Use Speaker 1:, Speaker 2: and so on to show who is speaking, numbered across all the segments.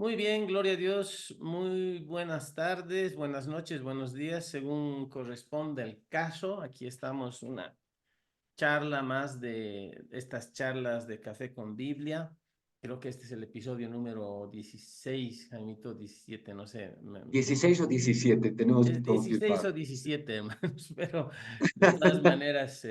Speaker 1: Muy bien, gloria a Dios. Muy buenas tardes, buenas noches, buenos días, según corresponde al caso. Aquí estamos, una charla más de estas charlas de Café con Biblia. Creo que este es el episodio número 16, Jaimito, 17, no sé.
Speaker 2: 16 o 17, tenemos que
Speaker 1: Es 16
Speaker 2: confirmar.
Speaker 1: o 17, hermanos, pero de todas maneras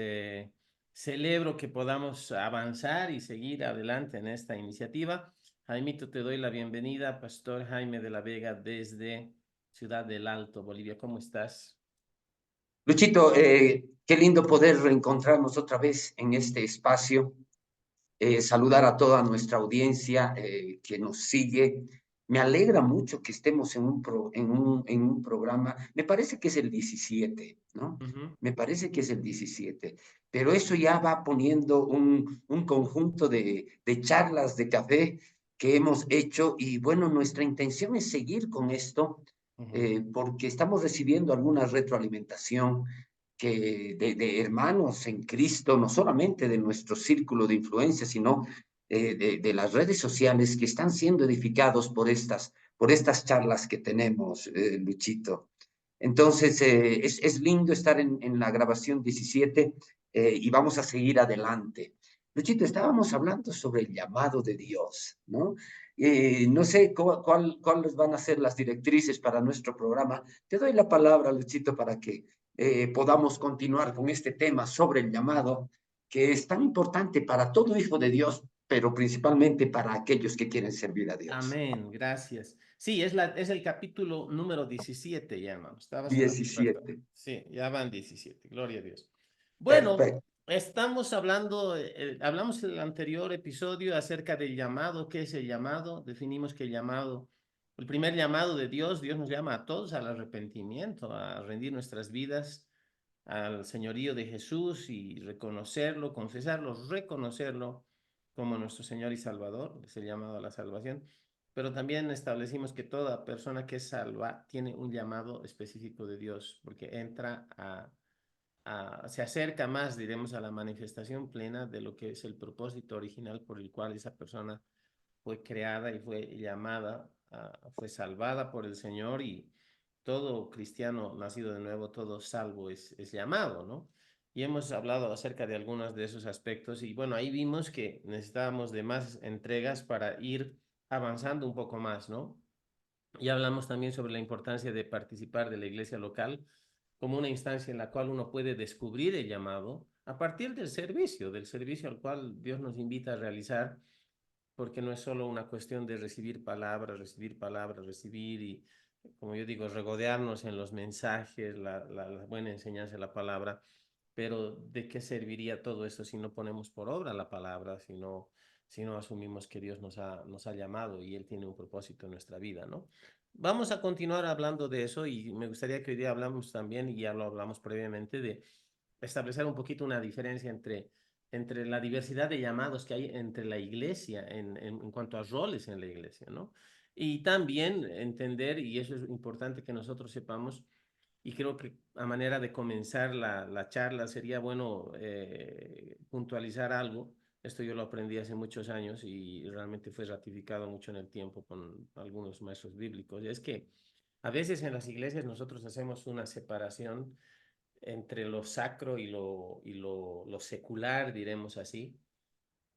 Speaker 1: celebro que podamos avanzar y seguir adelante en esta iniciativa. Jaimito, te doy la bienvenida, Pastor Jaime de la Vega desde Ciudad del Alto, Bolivia. ¿Cómo estás?
Speaker 2: Luchito, qué lindo poder reencontrarnos otra vez en este espacio, saludar a toda nuestra audiencia que nos sigue. Me alegra mucho que estemos en un programa, me parece que es el 17, ¿no?
Speaker 1: Ujú.
Speaker 2: Me parece que es el 17, pero eso ya va poniendo un conjunto de charlas de café que hemos hecho y bueno, nuestra intención es seguir con esto
Speaker 1: Ujú.
Speaker 2: porque estamos recibiendo alguna retroalimentación de hermanos en Cristo, no solamente de nuestro círculo de influencia, sino de las redes sociales que están siendo edificados por estas charlas que tenemos, Luchito. Entonces, es lindo estar en la grabación 17 y vamos a seguir adelante. Luchito, estábamos hablando sobre el llamado de Dios, ¿no? No sé cuáles van a ser las directrices para nuestro programa. Te doy la palabra, Luchito, para que podamos continuar con este tema sobre el llamado, que es tan importante para todo hijo de Dios, pero principalmente para aquellos que quieren servir a Dios.
Speaker 1: Amén, gracias. Sí, es el capítulo número 17 ya, hermano. Estabas en lo correcto.
Speaker 2: 17.
Speaker 1: Sí, ya van 17, gloria a Dios. Bueno,
Speaker 2: Perfecto.
Speaker 1: estamos hablando, hablamos en el anterior episodio acerca del llamado. ¿Qué es el llamado? Definimos que el llamado, el primer llamado de Dios, Dios nos llama a todos al arrepentimiento, a rendir nuestras vidas al señorío de Jesús y reconocerlo, confesarlo, reconocerlo como nuestro Señor y Salvador, es el llamado a la salvación. Pero también establecimos que toda persona que es salva tiene un llamado específico de Dios, porque entra se acerca más, diremos, a la manifestación plena de lo que es el propósito original por el cual esa persona fue creada y fue llamada, fue salvada por el Señor, y todo cristiano nacido de nuevo, todo salvo es llamado, ¿no? Y hemos hablado acerca de algunos de esos aspectos y bueno, ahí vimos que necesitábamos de más entregas para ir avanzando un poco más, ¿no? Y hablamos también sobre la importancia de participar de la iglesia local como una instancia en la cual uno puede descubrir el llamado a partir del servicio al cual Dios nos invita a realizar, porque no es solo una cuestión de recibir palabras, recibir y, como yo digo, regodearnos en los mensajes, la buena enseñanza de la palabra, pero ¿de qué serviría todo eso si no ponemos por obra la palabra, si no asumimos que Dios nos ha llamado y Él tiene un propósito en nuestra vida, ¿no? Vamos a continuar hablando de eso y me gustaría que hoy día hablamos también, y ya lo hablamos previamente, de establecer un poquito una diferencia entre la diversidad de llamados que hay entre la iglesia en cuanto a roles en la iglesia, ¿no? Y también entender, y eso es importante que nosotros sepamos, y creo que a manera de comenzar la charla sería bueno puntualizar algo. Esto yo lo aprendí hace muchos años y realmente fue ratificado mucho en el tiempo con algunos maestros bíblicos. Y es que a veces en las iglesias nosotros hacemos una separación entre lo sacro y lo secular, diremos así,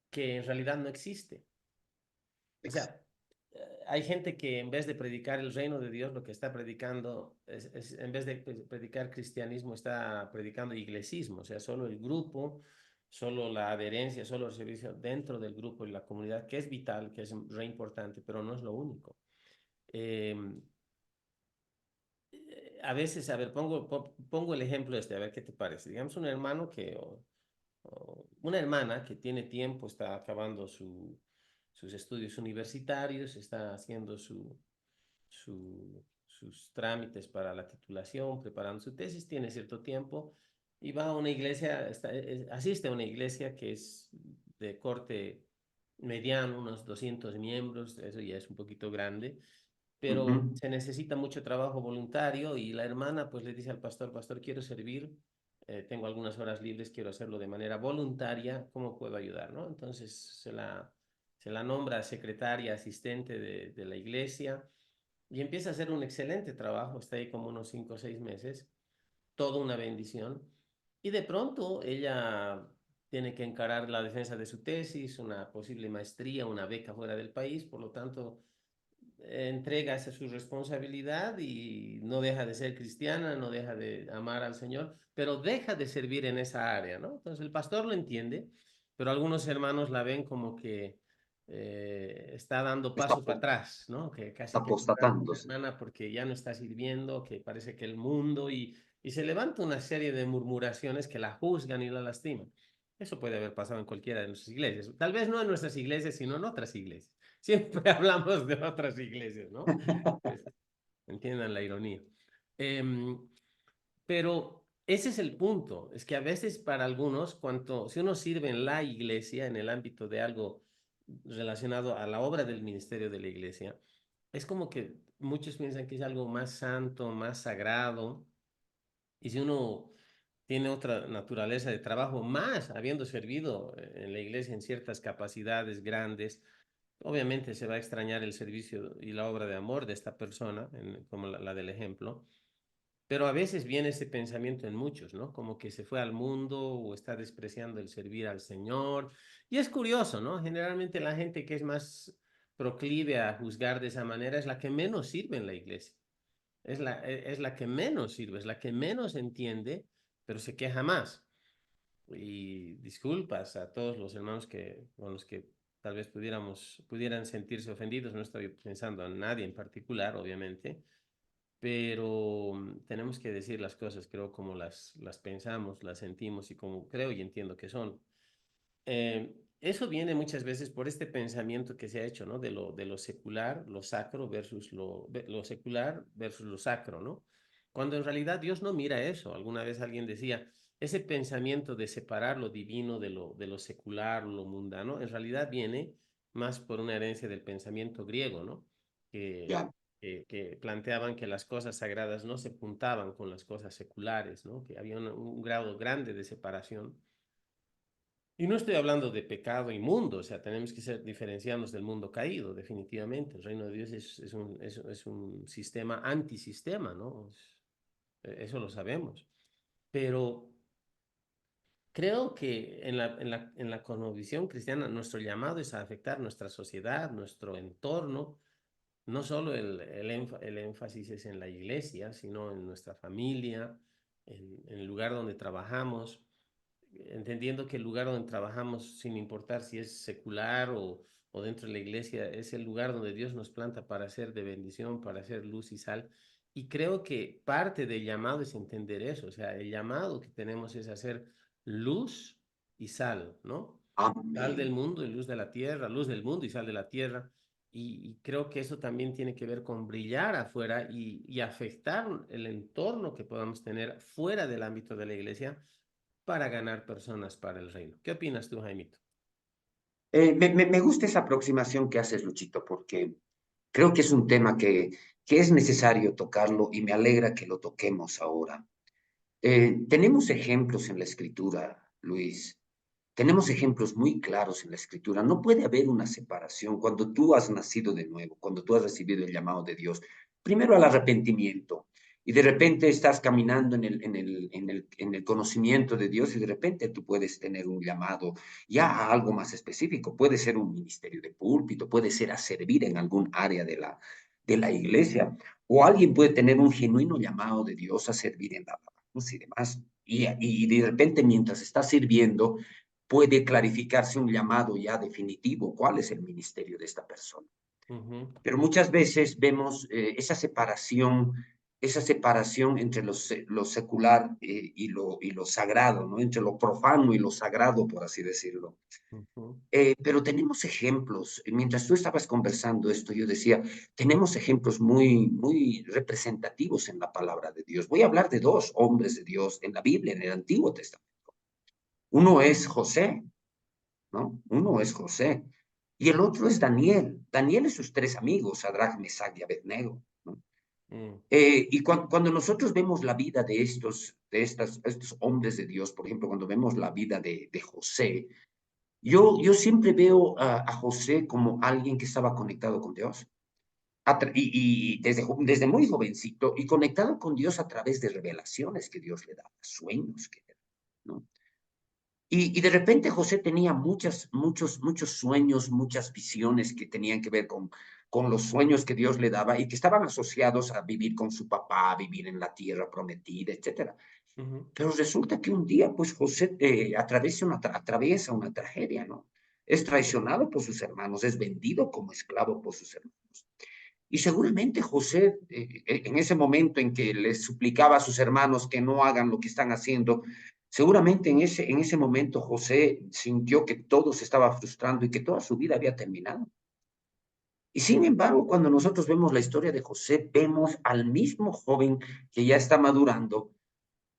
Speaker 1: que en realidad no existe. O sea, hay gente que en vez de predicar el reino de Dios, lo que está predicando en vez de predicar cristianismo, está predicando iglesismo, o sea, solo el grupo, solo la adherencia, solo el servicio dentro del grupo y la comunidad, que es vital, que es re importante, pero no es lo único. Eh, a veces, a ver, pongo el ejemplo este, a ver qué te parece. Digamos, un hermano o una hermana que tiene tiempo, está acabando sus estudios universitarios, está haciendo sus trámites para la titulación, preparando su tesis, tiene cierto tiempo y va a una iglesia, asiste a una iglesia que es de corte mediano, unos 200 miembros, eso ya es un poquito grande, pero
Speaker 2: Ujú.
Speaker 1: se necesita mucho trabajo voluntario y la hermana pues le dice al pastor, pastor, quiero servir, tengo algunas horas libres, quiero hacerlo de manera voluntaria, ¿cómo puedo ayudar? ¿No? Entonces se la nombra secretaria asistente de la iglesia y empieza a hacer un excelente trabajo, está ahí como unos 5 o 6 meses, toda una bendición. Y de pronto ella tiene que encarar la defensa de su tesis, una posible maestría, una beca fuera del país, por lo tanto entrega esa su responsabilidad y no deja de ser cristiana, no deja de amar al Señor, pero deja de servir en esa área, ¿no? Entonces el pastor lo entiende, pero algunos hermanos la ven como que está dando
Speaker 2: Está
Speaker 1: pasos para atrás, ¿no? Que casi que
Speaker 2: apostatándose.
Speaker 1: hermana porque ya no está sirviendo, que parece que el mundo y se levanta una serie de murmuraciones que la juzgan y la lastiman. Eso puede haber pasado en cualquiera de nuestras iglesias. Tal vez no en nuestras iglesias, sino en otras iglesias. Siempre hablamos de otras iglesias, ¿no? Pues, entiendan la ironía. Em, pero ese es el punto, es que a veces para algunos, si uno sirve en la iglesia, en el ámbito de algo relacionado a la obra del ministerio de la iglesia, es como que muchos piensan que es algo más santo, más sagrado, y si uno tiene otra naturaleza de trabajo, más habiendo servido en la iglesia en ciertas capacidades grandes, obviamente se va a extrañar el servicio y la obra de amor de esta persona, como la del ejemplo, pero a veces viene ese pensamiento en muchos, ¿no? Como que se fue al mundo o está despreciando el servir al Señor. Y es curioso, ¿no? Generalmente la gente que es más proclive a juzgar de esa manera es la que menos sirve en la iglesia. Es la que menos sirve, es la que menos entiende, pero se queja más. Y disculpas a todos los hermanos con los que tal vez pudieran sentirse ofendidos. No estoy pensando en nadie en particular, obviamente, pero tenemos que decir las cosas, creo, como las pensamos, las sentimos y como creo y entiendo que son. Eso viene muchas veces por este pensamiento que se ha hecho, ¿no? De lo secular, lo sacro versus lo secular versus lo sacro, ¿no? Cuando en realidad Dios no mira eso. Alguna vez alguien decía, ese pensamiento de separar lo divino de lo secular, lo mundano, en realidad viene más por una herencia del pensamiento griego, ¿no? Que,
Speaker 2: Ya.
Speaker 1: que planteaban que las cosas sagradas no se juntaban con las cosas seculares, ¿no? Que había un grado grande de separación. Y no estoy hablando de pecado inmundo, o sea, tenemos que diferenciarnos del mundo caído, definitivamente. El reino de Dios es un sistema antisistema, ¿no? Eso lo sabemos. Pero creo que en la cosmovisión cristiana nuestro llamado es a afectar nuestra sociedad, nuestro entorno. No solo el énfasis es en la iglesia, sino en nuestra familia, en el lugar donde trabajamos, entendiendo que el lugar donde trabajamos, sin importar si es secular o dentro de la iglesia, es el lugar donde Dios nos planta para ser de bendición, para hacer luz y sal. Y creo que parte del llamado es entender eso, o sea, el llamado que tenemos es hacer luz y sal, ¿no? Sal del
Speaker 2: Amén.
Speaker 1: mundo y luz de la tierra, luz del mundo y sal de la tierra. Y creo que eso también tiene que ver con brillar afuera y afectar el entorno que podamos tener fuera del ámbito de la iglesia para ganar personas para el reino. ¿Qué opinas tú, Jaimito?
Speaker 2: Me gusta esa aproximación que haces, Luchito, porque creo que es un tema que es necesario tocarlo y me alegra que lo toquemos ahora. Tenemos ejemplos en la escritura, Luis. Tenemos ejemplos muy claros en la escritura. No puede haber una separación cuando tú has nacido de nuevo, cuando tú has recibido el llamado de Dios. Primero al arrepentimiento. Y de repente estás caminando en el conocimiento de Dios y de repente tú puedes tener un llamado ya a algo más específico. Puede ser un ministerio de púlpito, puede ser a servir en algún área de la iglesia. O alguien puede tener un genuino llamado de Dios a servir en la alabanza y demás. Y de repente mientras está sirviendo, puede clarificarse un llamado ya definitivo, cuál es el ministerio de esta persona.
Speaker 1: Ujú,
Speaker 2: Pero muchas veces vemos esa separación entre lo secular y lo sagrado, ¿no? Entre lo profano y lo sagrado, por así decirlo.
Speaker 1: ujú,
Speaker 2: Pero tenemos ejemplos. Mientras tú estabas conversando esto, yo decía, tenemos ejemplos muy, muy representativos en la palabra de Dios. Voy a hablar de dos hombres de Dios en la Biblia, en el Antiguo Testamento. Uno es José, ¿no? Uno es José. Y el otro es Daniel. Daniel y sus tres amigos, Sadrach, Mesach y Abednego, ¿no?
Speaker 1: mm,
Speaker 2: Y cuando nosotros vemos la vida de estos hombres de Dios, por ejemplo, cuando vemos la vida de José, Yo siempre veo a José como alguien que estaba conectado con Dios. Y desde muy jovencito, y conectado con Dios a través de revelaciones que Dios le daba, sueños que le daba, ¿no? Y de repente José tenía muchos sueños, muchas visiones que tenían que ver con los sueños que Dios le daba y que estaban asociados a vivir con su papá, a vivir en la tierra prometida, etcétera.
Speaker 1: Ujú.
Speaker 2: Pero resulta que un día, pues José atraviesa una tragedia, ¿no? Es traicionado por sus hermanos, es vendido como esclavo por sus hermanos. Y seguramente José, en ese momento en que les suplicaba a sus hermanos que no hagan lo que están haciendo, seguramente en ese momento José sintió que todo se estaba frustrando y que toda su vida había terminado. Y sin embargo, cuando nosotros vemos la historia de José, vemos al mismo joven que ya está madurando,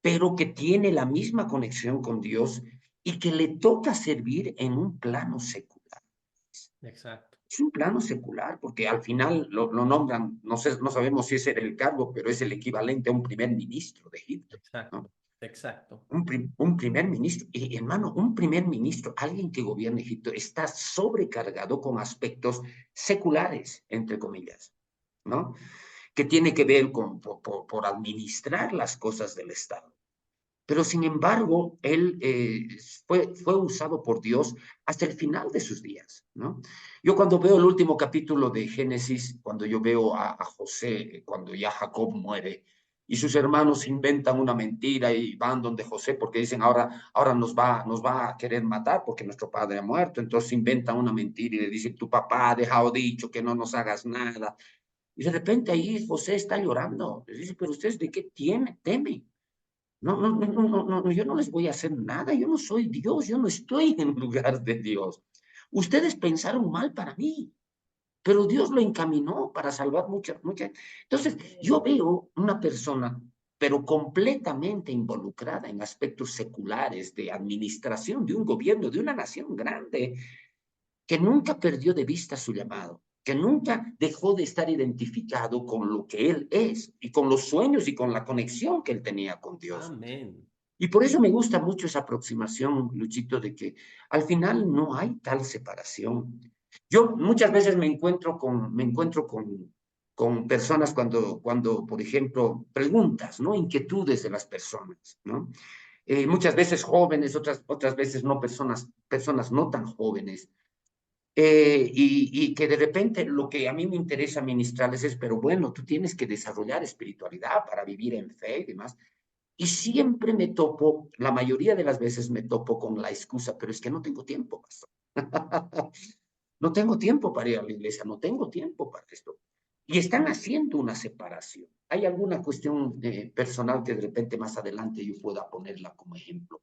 Speaker 2: pero que tiene la misma conexión con Dios y que le toca servir en un plano secular.
Speaker 1: Exacto,
Speaker 2: Es un plano secular, porque al final lo nombran, no sé, no sabemos si ese era el cargo, pero es el equivalente a un primer ministro de Egipto, ¿no?
Speaker 1: exacto, exacto.
Speaker 2: Un primer ministro, y hermano, un primer ministro, alguien que gobierna Egipto, está sobrecargado con aspectos seculares, entre comillas, ¿no? Que tiene que ver por administrar las cosas del Estado. Pero sin embargo, él fue usado por Dios hasta el final de sus días, ¿no? Yo cuando veo el último capítulo de Génesis, cuando yo veo a José, cuando ya Jacob muere, y sus hermanos inventan una mentira y van donde José porque dicen, ahora nos va a querer matar porque nuestro padre ha muerto, entonces inventan una mentira y le dicen, tu papá ha dejado dicho que no nos hagas nada. Y de repente ahí José está llorando. Le dice, pero ustedes de qué temen? Yo no les voy a hacer nada, yo no soy Dios, yo no estoy en lugar de Dios. Ustedes pensaron mal para mí, pero Dios lo encaminó para salvar muchas. Entonces, yo veo una persona, pero completamente involucrada en aspectos seculares de administración de un gobierno, de una nación grande, que nunca perdió de vista su llamado, que nunca dejó de estar identificado con lo que él es y con los sueños y con la conexión que él tenía con Dios.
Speaker 1: Amén.
Speaker 2: Y por eso me gusta mucho esa aproximación, Luchito, de que al final no hay tal separación. Yo muchas veces me encuentro con personas cuando, por ejemplo, preguntas, ¿no? Inquietudes de las personas, ¿no? Muchas veces jóvenes, otras veces no personas no tan jóvenes. Y que de repente lo que a mí me interesa ministrarles es, pero bueno, tú tienes que desarrollar espiritualidad para vivir en fe y demás. Y siempre me topo, la mayoría de las veces me topo con la excusa, pero es que no tengo tiempo, pastor. No tengo tiempo para ir a la iglesia, no tengo tiempo para esto. Y están haciendo una separación. Hay alguna cuestión personal que de repente más adelante yo pueda ponerla como ejemplo.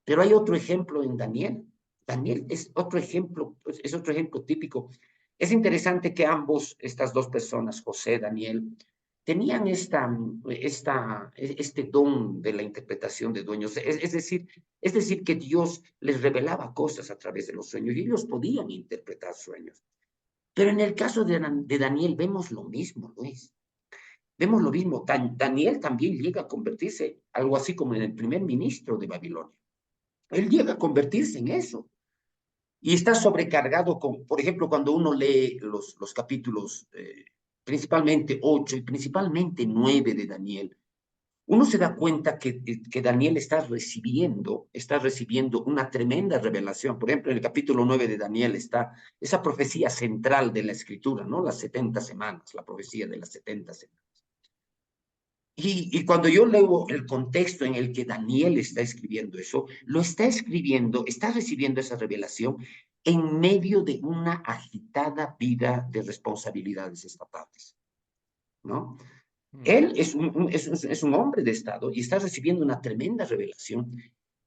Speaker 2: Pero hay otro ejemplo en Daniel. Daniel es otro ejemplo típico. Es interesante que estas dos personas, José, Daniel, tenían este don de la interpretación de dueños. Es decir, que Dios les revelaba cosas a través de los sueños y ellos podían interpretar sueños. Pero en el caso de Daniel vemos lo mismo, Luis. Vemos lo mismo. Daniel también llega a convertirse algo así como en el primer ministro de Babilonia. Él llega a convertirse en eso. Y está sobrecargado con, por ejemplo, cuando uno lee los capítulos, principalmente 8 y principalmente 9 de Daniel, uno se da cuenta que Daniel está recibiendo una tremenda revelación. Por ejemplo, en el capítulo 9 de Daniel está esa profecía central de la escritura, ¿no? Las 70 semanas, la profecía de las 70 semanas. Y cuando yo leo el contexto en el que Daniel está escribiendo eso, lo está escribiendo, está recibiendo esa revelación en medio de una agitada vida de responsabilidades estatales, ¿no?
Speaker 1: Mm.
Speaker 2: Él es un hombre de Estado y está recibiendo una tremenda revelación.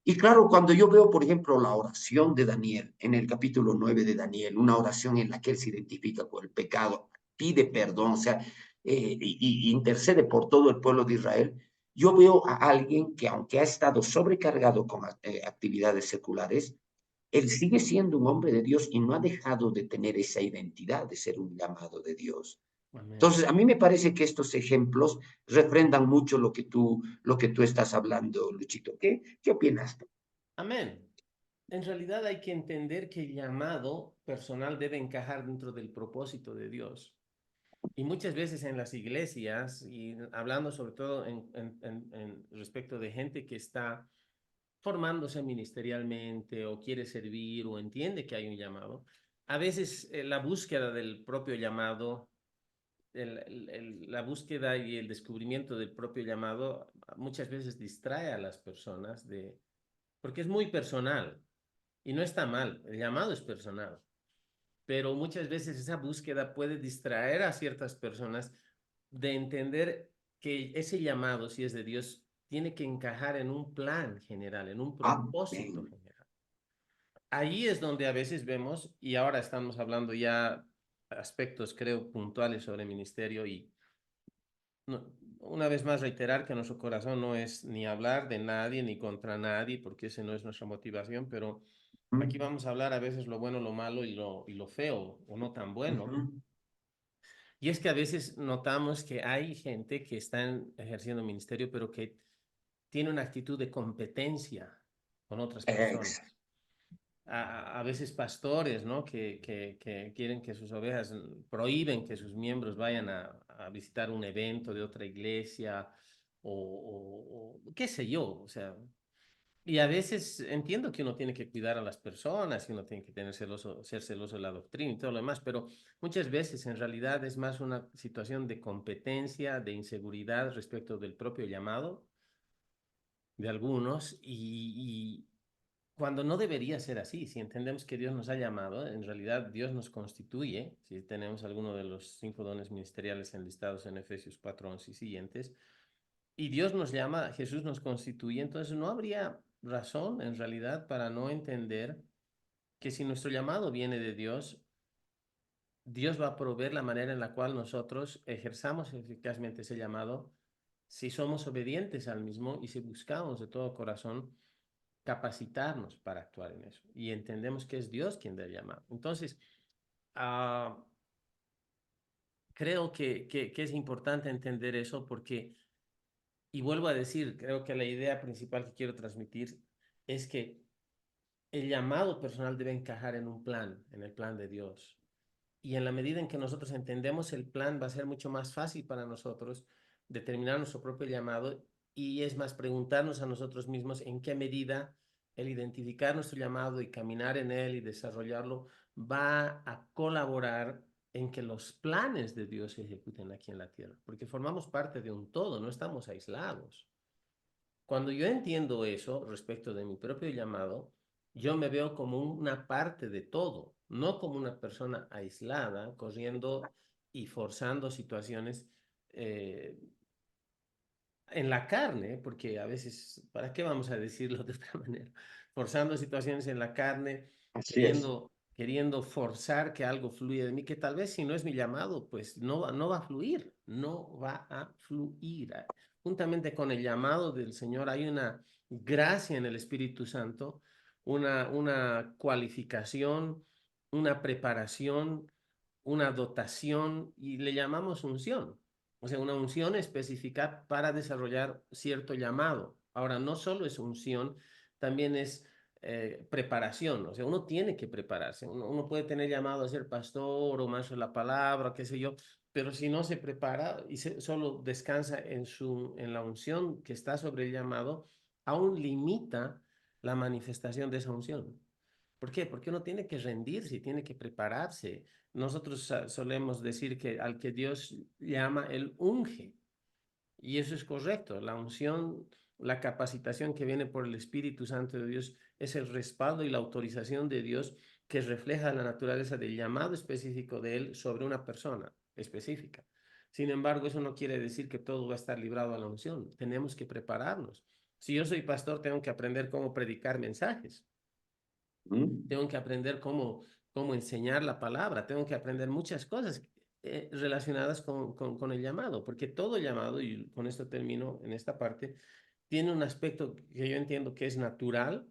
Speaker 2: Y claro, cuando yo veo, por ejemplo, la oración de Daniel en el capítulo 9 de Daniel, una oración en la que él se identifica con el pecado, pide perdón, o sea, y intercede por todo el pueblo de Israel, yo veo a alguien que aunque ha estado sobrecargado con actividades seculares, él sigue siendo un hombre de Dios y no ha dejado de tener esa identidad de ser un llamado de Dios.
Speaker 1: Amén.
Speaker 2: Entonces, a mí me parece que estos ejemplos refrendan mucho lo que tú estás hablando, Luchito. ¿Qué opinas tú?
Speaker 1: Amén. En realidad hay que entender que el llamado personal debe encajar dentro del propósito de Dios. Y muchas veces en las iglesias, y hablando sobre todo en respecto de gente que está formándose ministerialmente o quiere servir o entiende que hay un llamado, a veces la búsqueda del propio llamado, la búsqueda y el descubrimiento del propio llamado muchas veces distrae a las personas porque es muy personal y no está mal, el llamado es personal, pero muchas veces esa búsqueda puede distraer a ciertas personas de entender que ese llamado, si es de Dios, tiene que encajar en un plan general, en un propósito
Speaker 2: Amén.
Speaker 1: general. Ahí es donde a veces vemos, y ahora estamos hablando ya aspectos, creo, puntuales sobre ministerio y una vez más reiterar que nuestro corazón no es ni hablar de nadie ni contra nadie, porque ese no es nuestra motivación, pero aquí
Speaker 2: Ujú,
Speaker 1: vamos a hablar a veces lo bueno, lo malo y lo feo o no tan bueno.
Speaker 2: ujú.
Speaker 1: Y es que a veces notamos que hay gente que está ejerciendo ministerio, pero que tiene una actitud de competencia con otras personas.
Speaker 2: Exacto.
Speaker 1: A veces pastores, ¿no? Que quieren que sus ovejas, prohíben que sus miembros vayan a visitar un evento de otra iglesia o qué sé yo, o sea, y a veces entiendo que uno tiene que cuidar a las personas, que uno tiene que tener celoso, ser celoso de la doctrina y todo lo demás, pero muchas veces en realidad es más una situación de competencia, de inseguridad respecto del propio llamado de algunos y cuando no debería ser así, si entendemos que Dios nos ha llamado, en realidad Dios nos constituye, si tenemos alguno de los 5 dones ministeriales enlistados en Efesios 4:11 y siguientes, y Dios nos llama, Jesús nos constituye, entonces no habría razón en realidad para no entender que si nuestro llamado viene de Dios, Dios va a proveer la manera en la cual nosotros ejerzamos eficazmente ese llamado, si somos obedientes al mismo y si buscamos de todo corazón capacitarnos para actuar en eso y entendemos que es Dios quien da el llamado. Entonces, uh, creo que es importante entender eso porque, y vuelvo a decir, creo que la idea principal que quiero transmitir es que el llamado personal debe encajar en un plan, en el plan de Dios. Y en la medida en que nosotros entendemos el plan, va a ser mucho más fácil para nosotros determinar nuestro propio llamado y es más preguntarnos a nosotros mismos en qué medida el identificar nuestro llamado y caminar en él y desarrollarlo va a colaborar en que los planes de Dios se ejecuten aquí en la tierra, porque formamos parte de un todo, no estamos aislados. Cuando yo entiendo eso respecto de mi propio llamado, yo me veo como una parte de todo, no como una persona aislada, corriendo y forzando situaciones eh, en la carne, porque a veces, ¿para qué vamos a decirlo de otra manera? Forzando situaciones en la carne,
Speaker 2: Así es.
Speaker 1: queriendo forzar que algo fluya de mí, que tal vez si no es mi llamado, pues no va a fluir, no va a fluir. Juntamente con el llamado del Señor hay una gracia en el Espíritu Santo, una cualificación, una preparación, una dotación, y le llamamos unción. O sea, una unción específica para desarrollar cierto llamado. Ahora, no solo es unción, también es preparación. O sea, uno tiene que prepararse. Uno puede tener llamado a ser pastor o maestro de la palabra, qué sé yo, pero si no se prepara y solo descansa en la unción que está sobre el llamado, aún limita la manifestación de esa unción. ¿Por qué? Porque uno tiene que rendirse, tiene que prepararse. Nosotros solemos decir que al que Dios llama, Él unge. Y eso es correcto. La unción, la capacitación que viene por el Espíritu Santo de Dios es el respaldo y la autorización de Dios que refleja la naturaleza del llamado específico de Él sobre una persona específica. Sin embargo, eso no quiere decir que todo va a estar librado a la unción. Tenemos que prepararnos. Si yo soy pastor, tengo que aprender cómo predicar mensajes.
Speaker 2: ¿Mm?
Speaker 1: Tengo que aprender cómo enseñar la palabra, tengo que aprender muchas cosas relacionadas con el llamado, porque todo llamado, y con esto termino en esta parte, tiene un aspecto que yo entiendo que es natural,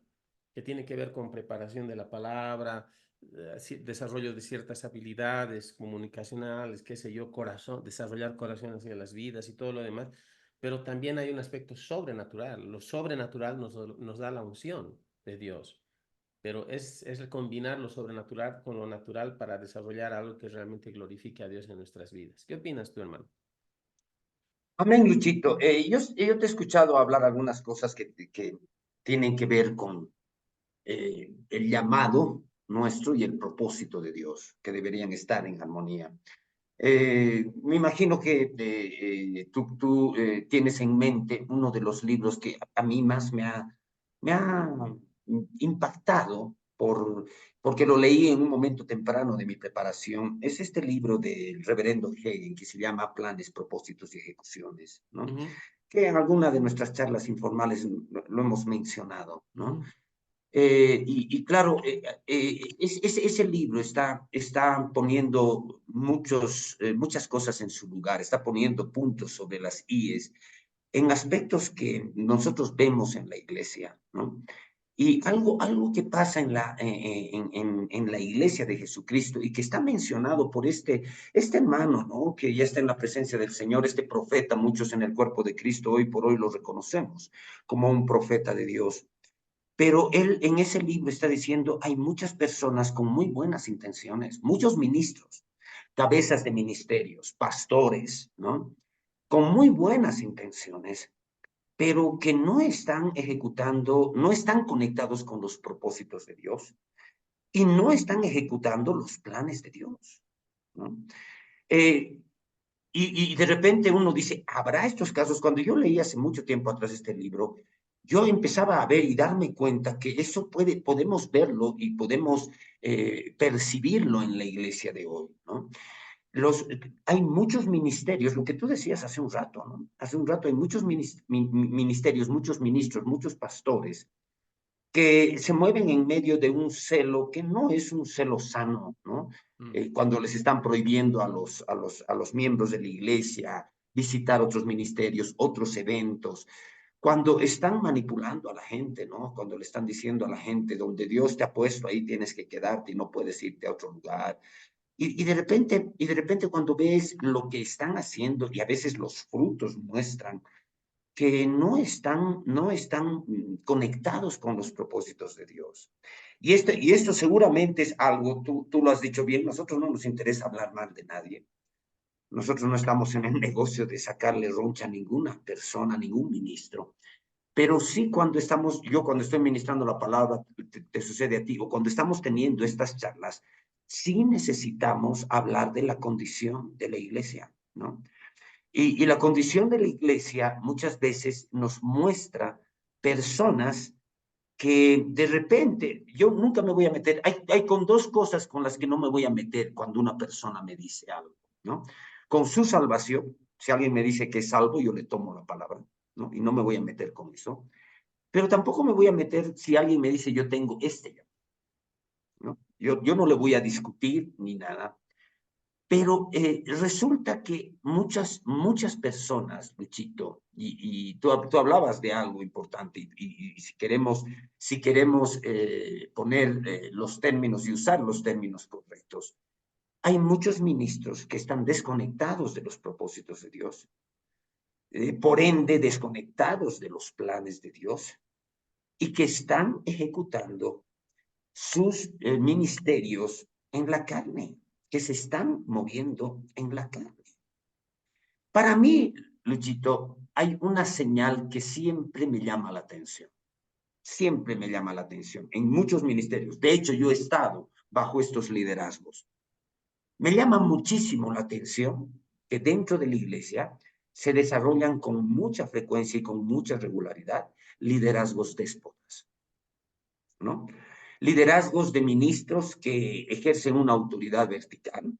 Speaker 1: que tiene que ver con preparación de la palabra, desarrollo de ciertas habilidades comunicacionales, qué sé yo, corazón, desarrollar corazón hacia las vidas y todo lo demás, pero también hay un aspecto sobrenatural. Lo sobrenatural nos da la unción de Dios. pero es combinar lo sobrenatural con lo natural para desarrollar algo que realmente glorifique a Dios en nuestras vidas. ¿Qué opinas tú, hermano?
Speaker 2: Amén, Luchito. Yo te he escuchado hablar algunas cosas que tienen que ver con el llamado nuestro y el propósito de Dios, que deberían estar en armonía. Me imagino que tú tienes en mente uno de los libros que a mí más me ha impactado porque lo leí en un momento temprano de mi preparación. Es este libro del reverendo Hagin que se llama Planes, Propósitos y Ejecuciones, ¿no?
Speaker 1: Ujú,
Speaker 2: Que en alguna de nuestras charlas informales lo hemos mencionado, ¿no?
Speaker 1: ujú,
Speaker 2: Y claro, ese libro está poniendo muchas cosas en su lugar, está poniendo puntos sobre las íes en aspectos que nosotros vemos en la iglesia, ¿no? Y algo que pasa en la iglesia de Jesucristo y que está mencionado por este hermano, ¿no? Que ya está en la presencia del Señor, este profeta, muchos en el cuerpo de Cristo hoy por hoy lo reconocemos como un profeta de Dios. Pero él en ese libro está diciendo, hay muchas personas con muy buenas intenciones, muchos ministros, cabezas de ministerios, pastores, ¿no? Con muy buenas intenciones, pero que no están ejecutando, no están conectados con los propósitos de Dios y no están ejecutando los planes de Dios, ¿no? Eh, y de repente uno dice, ¿habrá estos casos? Cuando yo leí hace mucho tiempo atrás este libro, yo empezaba a ver y darme cuenta que eso podemos verlo y podemos percibirlo en la iglesia de hoy, ¿no? Hay muchos ministerios, lo que tú decías hace un rato, ¿no? Hace un rato hay muchos ministerios, muchos ministros, muchos pastores que se mueven en medio de un celo que no es un celo sano, ¿no?
Speaker 1: mm.
Speaker 2: Cuando les están prohibiendo a los miembros de la iglesia visitar otros ministerios, otros eventos, cuando están manipulando a la gente, ¿no? Cuando le están diciendo a la gente, donde Dios te ha puesto, ahí tienes que quedarte y no puedes irte a otro lugar. Y de repente cuando ves lo que están haciendo y a veces los frutos muestran que no están conectados con los propósitos de Dios. Y esto seguramente es algo, tú lo has dicho bien, nosotros no nos interesa hablar mal de nadie. Nosotros no estamos en el negocio de sacarle roncha a ninguna persona, a ningún ministro. Pero sí cuando estoy ministrando la palabra, te sucede a ti, o cuando estamos teniendo estas charlas, sí necesitamos hablar de la condición de la iglesia, ¿no? Y la condición de la iglesia muchas veces nos muestra personas que de repente, yo nunca me voy a meter, hay con dos cosas con las que no me voy a meter cuando una persona me dice algo, ¿no? Con su salvación, si alguien me dice que es salvo, yo le tomo la palabra, ¿no? Y no me voy a meter con eso. Pero tampoco me voy a meter si alguien me dice yo tengo ¿no? Yo no le voy a discutir ni nada. Pero resulta que muchas personas, Luchito, y tú hablabas de algo importante, y si queremos poner los términos y usar los términos correctos, hay muchos ministros que están desconectados de los propósitos de Dios, por ende desconectados de los planes de Dios, y que están ejecutando sus ministerios en la carne, que se están moviendo en la carne. Para mí, Luchito, hay una señal que siempre me llama la atención, siempre me llama la atención en muchos ministerios. De hecho, yo he estado bajo estos liderazgos. Me llama muchísimo la atención que dentro de la iglesia se desarrollan con mucha frecuencia y con mucha regularidad liderazgos déspotas, ¿no? Liderazgos de ministros que ejercen una autoridad vertical,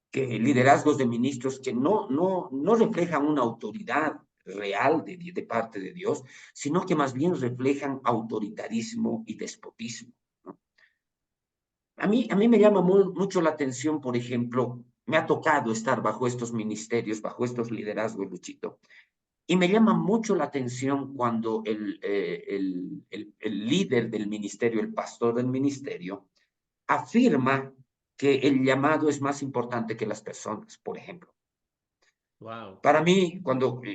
Speaker 2: que liderazgos de ministros que no reflejan una autoridad real de parte de Dios, sino que más bien reflejan autoritarismo y despotismo, ¿no? A mí me llama mucho la atención, por ejemplo, me ha tocado estar bajo estos ministerios, bajo estos liderazgos, Luchito, y me llama mucho la atención cuando el líder del ministerio, el pastor del ministerio, afirma que el llamado es más importante que las personas, por ejemplo.
Speaker 1: Wow.
Speaker 2: Para mí,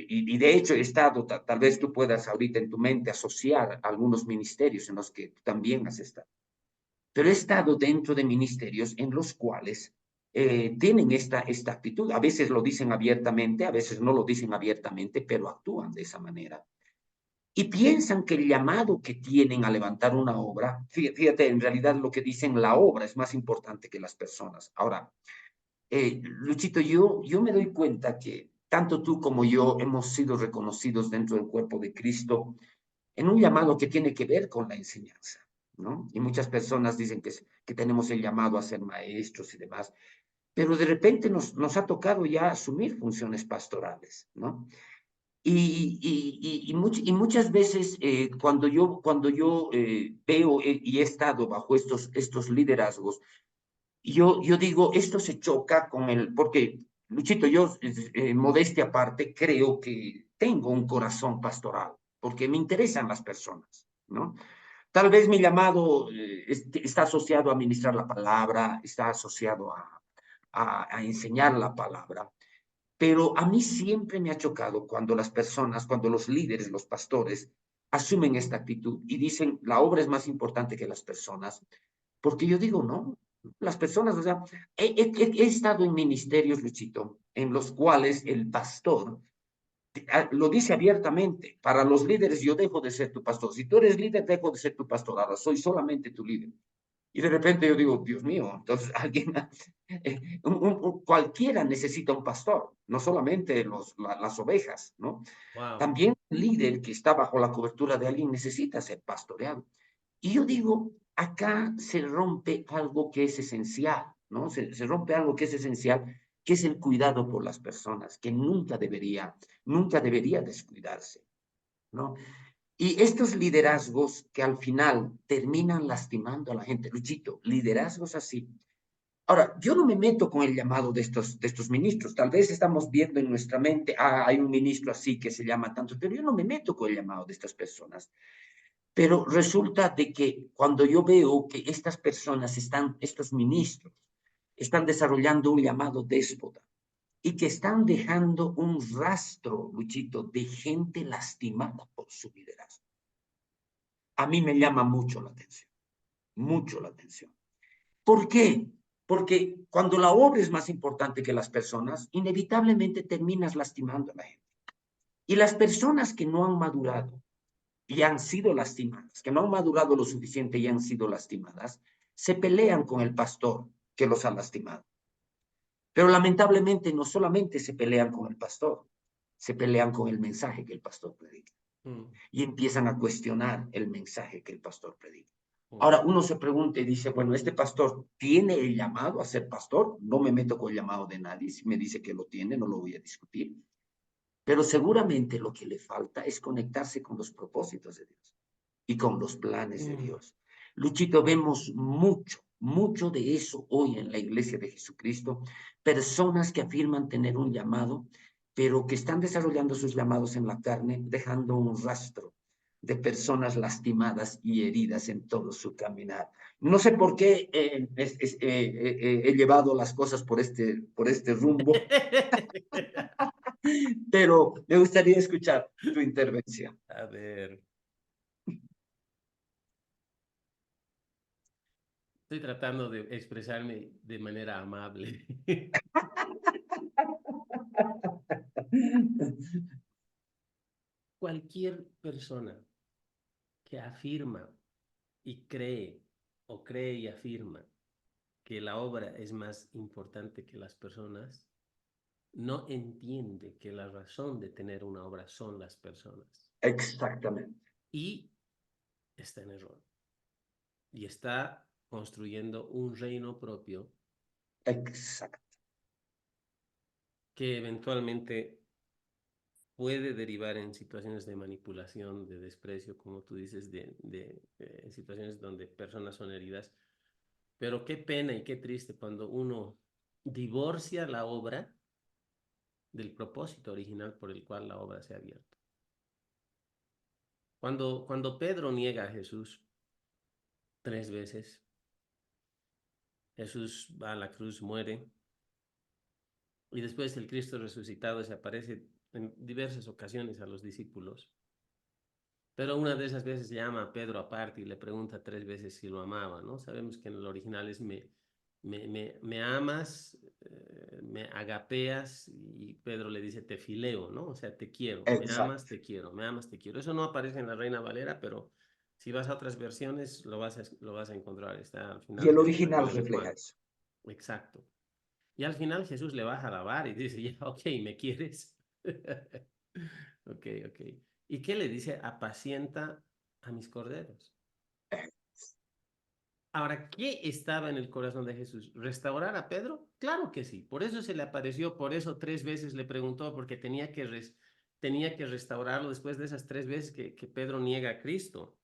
Speaker 2: y de hecho he estado, tal vez tú puedas ahorita en tu mente asociar algunos ministerios en los que tú también has estado. pero he estado dentro de ministerios en los cuales tienen esta actitud. A veces lo dicen abiertamente, a veces no lo dicen abiertamente, pero actúan de esa manera. Y piensan que el llamado que tienen a levantar una obra, fíjate, en realidad lo que dicen, la obra es más importante que las personas. Ahora, Luchito, yo me doy cuenta que tanto tú como yo hemos sido reconocidos dentro del cuerpo de Cristo en un llamado que tiene que ver con la enseñanza, ¿no? Y muchas personas dicen que tenemos el llamado a ser maestros y demás, pero de repente nos ha tocado ya asumir funciones pastorales, ¿no? Y muchas veces cuando yo veo y he estado bajo estos liderazgos, yo digo, esto se choca con porque, Luchito, yo, modestia aparte, creo que tengo un corazón pastoral, porque me interesan las personas, ¿no? Tal vez mi llamado está asociado a ministrar la palabra, está asociado a enseñar la palabra, pero a mí siempre me ha chocado cuando las personas, cuando los líderes, los pastores, asumen esta actitud y dicen, la obra es más importante que las personas, porque yo digo, no, las personas, o sea, he estado en ministerios, Luchito, en los cuales el pastor lo dice abiertamente, para los líderes yo dejo de ser tu pastor, si tú eres líder, dejo de ser tu pastor, ahora soy solamente tu líder. Y de repente yo digo, Dios mío, entonces alguien, cualquiera necesita un pastor, no solamente las ovejas, ¿no?
Speaker 1: Wow.
Speaker 2: También el líder que está bajo la cobertura de alguien necesita ser pastoreado. Y yo digo, acá se rompe algo que es esencial, ¿no? Se rompe algo que es esencial, que es el cuidado por las personas, que nunca debería descuidarse, ¿no? Y estos liderazgos que al final terminan lastimando a la gente, Luchito, liderazgos así. Ahora, yo no me meto con el llamado de estos ministros. Tal vez estamos viendo en nuestra mente, hay un ministro así que se llama tanto, pero yo no me meto con el llamado de estas personas. Pero resulta de que cuando yo veo que estas personas estos ministros, están desarrollando un llamado déspota y que están dejando un rastro, Luchito, de gente lastimada por su liderazgo. A mí me llama mucho la atención. ¿Por qué? Porque cuando la obra es más importante que las personas, inevitablemente terminas lastimando a la gente. Y las personas que no han madurado y han sido lastimadas, que no han madurado lo suficiente y han sido lastimadas, se pelean con el pastor que los ha lastimado. Pero lamentablemente no solamente se pelean con el pastor, se pelean con el mensaje que el pastor predica.
Speaker 1: Mm,
Speaker 2: Y empiezan a cuestionar el mensaje que el pastor predica.
Speaker 1: mm,
Speaker 2: Ahora uno se pregunta y dice, bueno, ¿este pastor tiene el llamado a ser pastor? No me meto con el llamado de nadie. Si me dice que lo tiene, no lo voy a discutir. Pero seguramente lo que le falta es conectarse con los propósitos de Dios y con los planes de
Speaker 1: mm.
Speaker 2: Dios. Luchito, vemos mucho de eso hoy en la iglesia de Jesucristo. Personas que afirman tener un llamado, pero que están desarrollando sus llamados en la carne, dejando un rastro de personas lastimadas y heridas en todo su caminar. No sé por qué he llevado las cosas por este rumbo, pero me gustaría escuchar tu intervención.
Speaker 1: A ver, estoy tratando de expresarme de manera amable. Cualquier persona que afirma y cree o cree y afirma que la obra es más importante que las personas, no entiende que la razón de tener una obra son las personas
Speaker 2: Exactamente,
Speaker 1: y está en error y está construyendo un reino propio
Speaker 2: exacto.
Speaker 1: que eventualmente puede derivar en situaciones de manipulación, de desprecio, como tú dices, de situaciones donde personas son heridas. Pero qué pena y qué triste cuando uno divorcia la obra del propósito original por el cual la obra se ha abierto. Cuando Pedro niega a Jesús 3 veces, Jesús va a la cruz, muere, y después el Cristo resucitado se aparece en diversas ocasiones a los discípulos. Pero una de esas veces llama a Pedro aparte y le pregunta 3 veces si lo amaba, ¿no? Sabemos que en el original es me amas, me agapeas, y Pedro le dice te fileo, ¿no? O sea, te quiero, me amas,
Speaker 2: Exacto.
Speaker 1: te quiero, me amas, te quiero. Eso no aparece en la Reina Valera, pero si vas a otras versiones lo vas a encontrar. Está al
Speaker 2: Y
Speaker 1: final
Speaker 2: el
Speaker 1: del
Speaker 2: original
Speaker 1: Evangelio de
Speaker 2: refleja
Speaker 1: Juan.
Speaker 2: eso.
Speaker 1: Exacto. Y al final Jesús le baja la vara y dice, ya, ok, ¿me quieres? Ok, ok. ¿Y qué le dice? Apacienta a mis corderos. Ahora, ¿qué estaba en el corazón de Jesús? ¿Restaurar a Pedro? Claro que sí. Por eso se le apareció, por eso 3 veces le preguntó, porque tenía que restaurarlo después de esas 3 veces que Pedro niega a Cristo.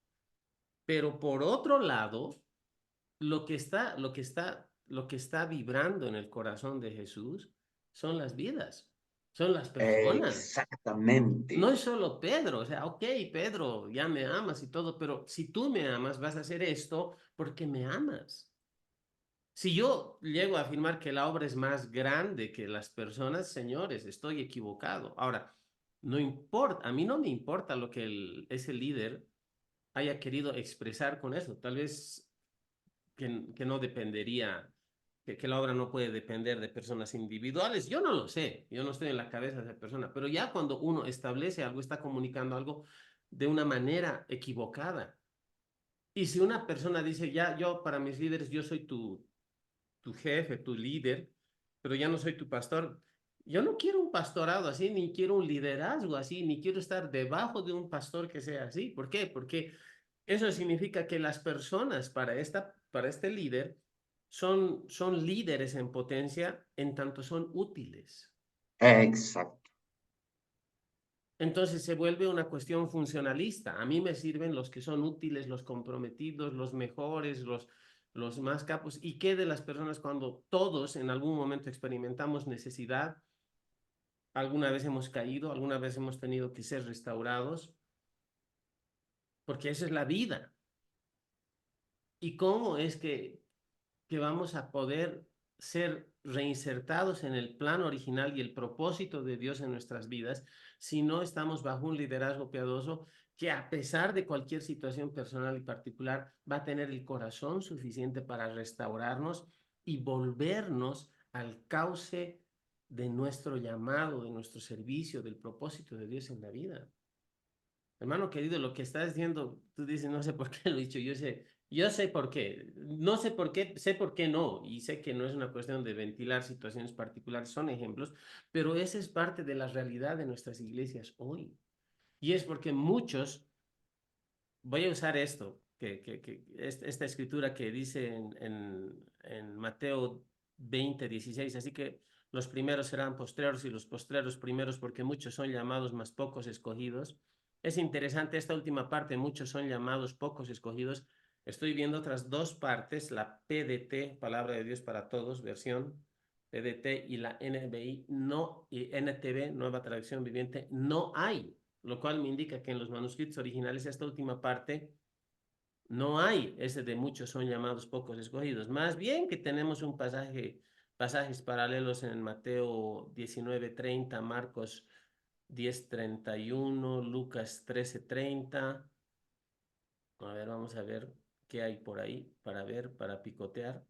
Speaker 1: Pero por otro lado, lo que está vibrando en el corazón de Jesús son las vidas, son las personas. No
Speaker 2: Exactamente.
Speaker 1: es solo Pedro, o sea, ok, Pedro, ya me amas y todo, pero si tú me amas, vas a hacer esto porque me amas. Si yo llego a afirmar que la obra es más grande que las personas, señores, estoy equivocado. Ahora, no importa, a mí no me importa lo que ese líder haya querido expresar con eso. Tal vez que no dependería, que la obra no puede depender de personas individuales. Yo no lo sé, yo no estoy en la cabeza de esa persona, pero ya cuando uno establece algo, está comunicando algo de una manera equivocada. Y si una persona dice, ya, yo para mis líderes, yo soy tu jefe, tu líder, pero ya no soy tu pastor. Yo no quiero un pastorado así, ni quiero un liderazgo así, ni quiero estar debajo de un pastor que sea así. ¿Por qué? Porque eso significa que las personas para este líder son líderes en potencia en tanto son útiles.
Speaker 2: Exacto.
Speaker 1: Entonces se vuelve una cuestión funcionalista. A mí me sirven los que son útiles, los comprometidos, los mejores, los más capos. ¿Y qué de las personas cuando todos en algún momento experimentamos necesidad? Alguna vez hemos caído, alguna vez hemos tenido que ser restaurados, porque esa es la vida. ¿Y cómo es que vamos a poder ser reinsertados en el plan original y el propósito de Dios en nuestras vidas si no estamos bajo un liderazgo piadoso que, a pesar de cualquier situación personal y particular, va a tener el corazón suficiente para restaurarnos y volvernos al cauce de nuestro llamado, de nuestro servicio, del propósito de Dios en la vida? Hermano querido, lo que estás diciendo, tú dices, no sé por qué lo he dicho, yo sé por qué, no sé por qué, sé por qué no, y sé que no es una cuestión de ventilar situaciones particulares, son ejemplos, pero esa es parte de la realidad de nuestras iglesias hoy. Y es porque muchos, voy a usar esto, esta escritura que dice en Mateo 20:16, así que los primeros serán postreros y los postreros primeros, porque muchos son llamados, mas pocos escogidos. Es interesante esta última parte, muchos son llamados, pocos escogidos. Estoy viendo otras dos partes, la PDT, Palabra de Dios para Todos, versión PDT, y la NBI, no, y NTV, Nueva Traducción Viviente, no hay, lo cual me indica que en los manuscritos originales esta última parte no hay ese de muchos son llamados, pocos escogidos. Más bien que tenemos pasajes paralelos en Mateo 19:30, Marcos 10:31, Lucas 13:30. A ver, vamos a ver qué hay por ahí para ver, para picotear.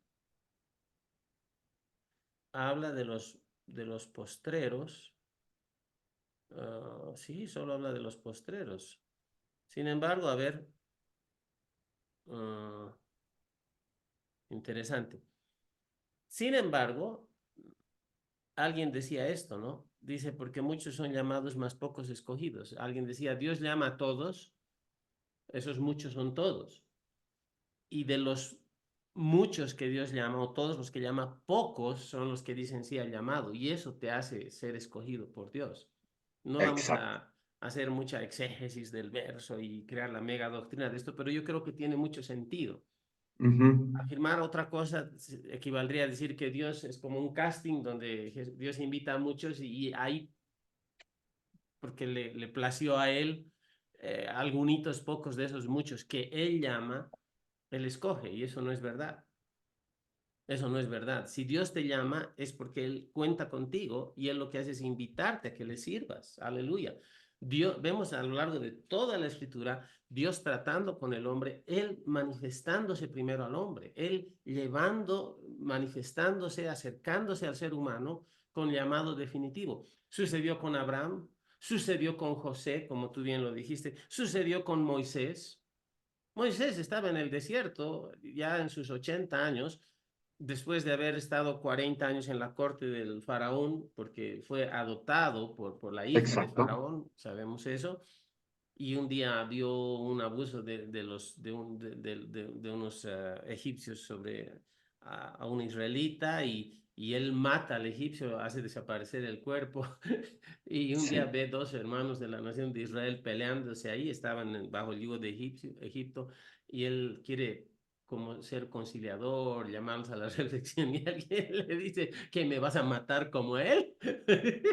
Speaker 1: Habla de los postreros. Sí, solo habla de los postreros. Sin embargo, a ver, ah, interesante. Sin embargo, alguien decía esto, ¿no? Dice, porque muchos son llamados, más pocos escogidos. Alguien decía, Dios llama a todos, esos muchos son todos. Y de los muchos que Dios llama, o todos los que llama, pocos son los que dicen sí al llamado. Y eso te hace ser escogido por Dios. No vamos
Speaker 2: Exacto.
Speaker 1: a hacer mucha exégesis del verso y crear la mega doctrina de esto, pero yo creo que tiene mucho sentido.
Speaker 2: Ujú.
Speaker 1: Afirmar otra cosa equivaldría a decir que Dios es como un casting donde Dios invita a muchos y ahí, porque le plació a él, algunos pocos de esos muchos que él llama, él escoge, y eso no es verdad. Eso no es verdad. Si Dios te llama es porque Él cuenta contigo y Él lo que hace es invitarte a que le sirvas. Aleluya. Dios, vemos a lo largo de toda la escritura, Dios tratando con el hombre, Él manifestándose primero al hombre, Él llevando, manifestándose, acercándose al ser humano con llamado definitivo. Sucedió con Abraham, sucedió con José, como tú bien lo dijiste, sucedió con Moisés. Moisés estaba en el desierto ya en sus 80 años, después de haber estado 40 años en la corte del faraón, porque fue adoptado por la hija de
Speaker 2: Exacto.
Speaker 1: faraón, sabemos eso, y un día vio un abuso de unos egipcios sobre a un israelita y él mata al egipcio, hace desaparecer el cuerpo y un día
Speaker 2: Sí,
Speaker 1: ve dos hermanos de la nación de Israel peleándose ahí, estaban bajo el yugo de Egipto y él quiere como ser conciliador, llamarlos a la reflexión y alguien le dice que me vas a matar como él,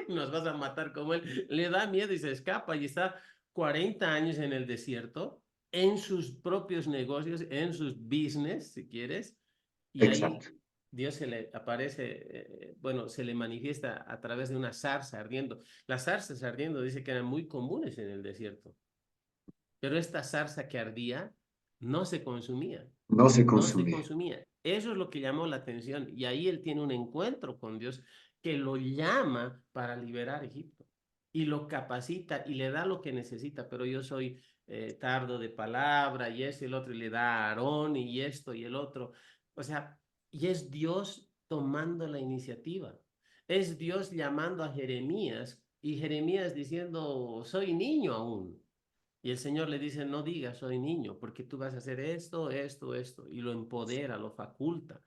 Speaker 1: nos vas a matar como él, le da miedo y se escapa y está 40 años en el desierto, en sus propios negocios, en sus business, si quieres, y ahí
Speaker 2: exacto.
Speaker 1: Dios se le aparece, bueno, se le manifiesta a través de una zarza ardiendo. Las zarzas ardiendo dice que eran muy comunes en el desierto, pero esta zarza que ardía no se consumía,
Speaker 2: No se
Speaker 1: no se
Speaker 2: consumía.
Speaker 1: consumía. Eso es lo que llamó la atención y ahí él tiene un encuentro con Dios que lo llama para liberar Egipto y lo capacita y le da lo que necesita, pero yo soy tardo de palabra y esto y el otro, y le da a Aarón y esto y el otro. O sea, y es Dios tomando la iniciativa. Es Dios llamando a Jeremías y Jeremías diciendo, soy niño aún. Y el Señor le dice, no digas, soy niño, porque tú vas a hacer esto, esto, esto, y lo empodera, lo faculta.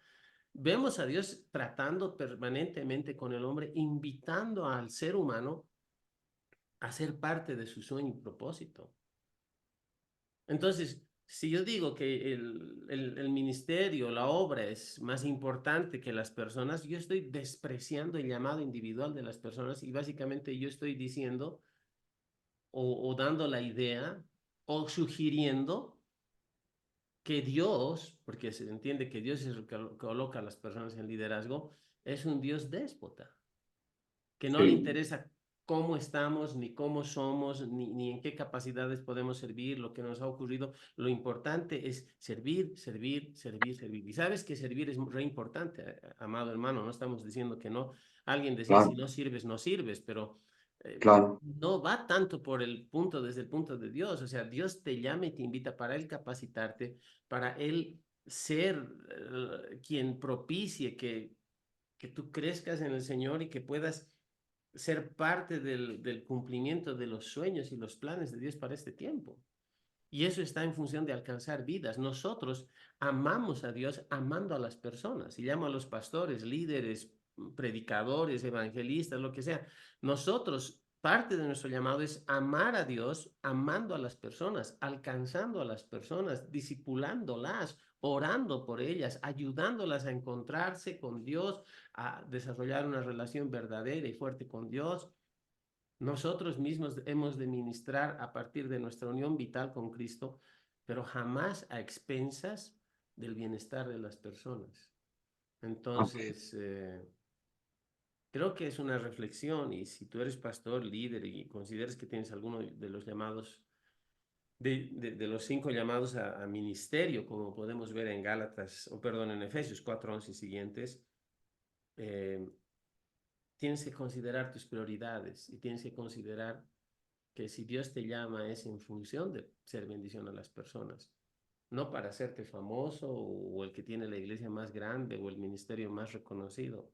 Speaker 1: Vemos a Dios tratando permanentemente con el hombre, invitando al ser humano a ser parte de su sueño y propósito. Entonces, si yo digo que el ministerio, la obra es más importante que las personas, yo estoy despreciando el llamado individual de las personas y básicamente yo estoy diciendo o dando la idea o sugiriendo que Dios, porque se entiende que Dios es el que coloca a las personas en liderazgo, es un Dios déspota, que no le
Speaker 2: Sí,
Speaker 1: interesa cómo estamos, ni cómo somos, ni en qué capacidades podemos servir, lo que nos ha ocurrido. Lo importante es servir, servir, servir, servir. Y sabes que servir es re importante, amado hermano, no estamos diciendo que no. Alguien decía, si
Speaker 2: claro,
Speaker 1: no sirves, no sirves, pero
Speaker 2: claro.
Speaker 1: no va tanto por el punto, desde el punto de Dios. O sea, Dios te llama y te invita para Él capacitarte, para Él ser quien propicie que tú crezcas en el Señor y que puedas ser parte del cumplimiento de los sueños y los planes de Dios para este tiempo. Y eso está en función de alcanzar vidas. Nosotros amamos a Dios amando a las personas. Y llamo a los pastores, líderes, predicadores, evangelistas, lo que sea. Nosotros, parte de nuestro llamado es amar a Dios amando a las personas, alcanzando a las personas, discipulándolas, orando por ellas, ayudándolas a encontrarse con Dios, a desarrollar una relación verdadera y fuerte con Dios. Nosotros mismos hemos de ministrar a partir de nuestra unión vital con Cristo, pero jamás a expensas del bienestar de las personas.
Speaker 2: Amén.
Speaker 1: Entonces, creo que es una reflexión y si tú eres pastor, líder y consideras que tienes alguno de los llamados, de los 5 llamados a ministerio, como podemos ver en Gálatas, o perdón, en Efesios 4:11 y siguientes, eh, tienes que considerar tus prioridades y tienes que considerar que si Dios te llama es en función de ser bendición a las personas, no para hacerte famoso o el que tiene la iglesia más grande o el ministerio más reconocido,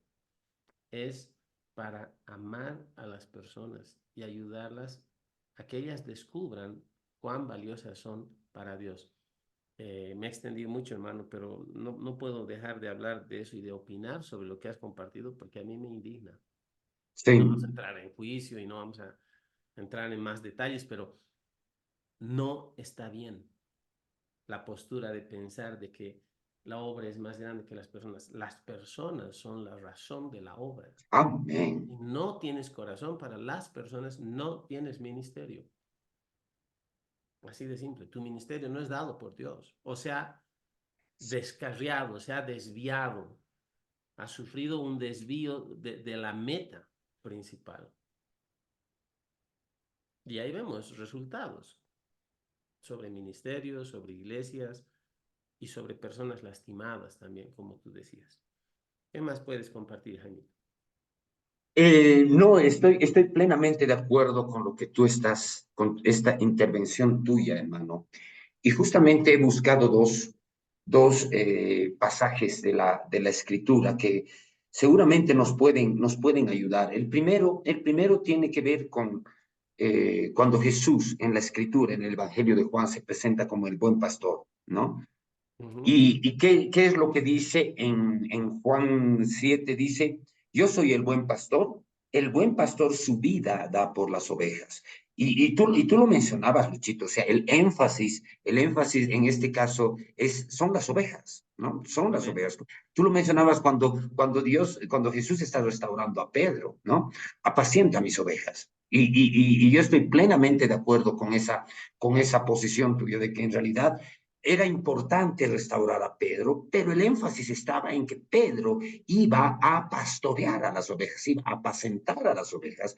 Speaker 1: es para amar a las personas y ayudarlas a que ellas descubran cuán valiosas son para Dios. Me he extendido mucho, hermano, pero no puedo dejar de hablar de eso y de opinar sobre lo que has compartido porque a mí me indigna.
Speaker 2: Sí,
Speaker 1: No vamos a entrar en juicio y no vamos a entrar en más detalles, pero no está bien la postura de pensar de que la obra es más grande que las personas. Las personas son la razón de la obra.
Speaker 2: amén.
Speaker 1: Si no tienes corazón para las personas, no tienes ministerio. Así de simple. Tu ministerio no es dado por Dios. O sea, descarriado, se ha desviado, ha sufrido un desvío de la meta principal. Y ahí vemos resultados sobre ministerios, sobre iglesias y sobre personas lastimadas también, como tú decías. ¿Qué más puedes compartir, Jaime?
Speaker 2: No, estoy plenamente de acuerdo con lo que tú estás, con esta intervención tuya, hermano. Y justamente he buscado dos pasajes de la escritura que seguramente nos pueden ayudar. El primero tiene que ver con cuando Jesús en la escritura, en el Evangelio de Juan, se presenta como el buen pastor, ¿no?
Speaker 1: Ujú.
Speaker 2: ¿Y qué es lo que dice en Juan 7? Dice, yo soy el buen pastor su vida da por las ovejas. Y tú lo mencionabas, Luchito, o sea, el énfasis en este caso son las ovejas, ¿no? Son las
Speaker 1: Correcto.
Speaker 2: ovejas. Tú lo mencionabas cuando Jesús está restaurando a Pedro, ¿no? Apacienta mis ovejas. Y yo estoy plenamente de acuerdo con esa posición tuya de que en realidad era importante restaurar a Pedro, pero el énfasis estaba en que Pedro iba a pastorear a las ovejas, iba a apacentar a las ovejas,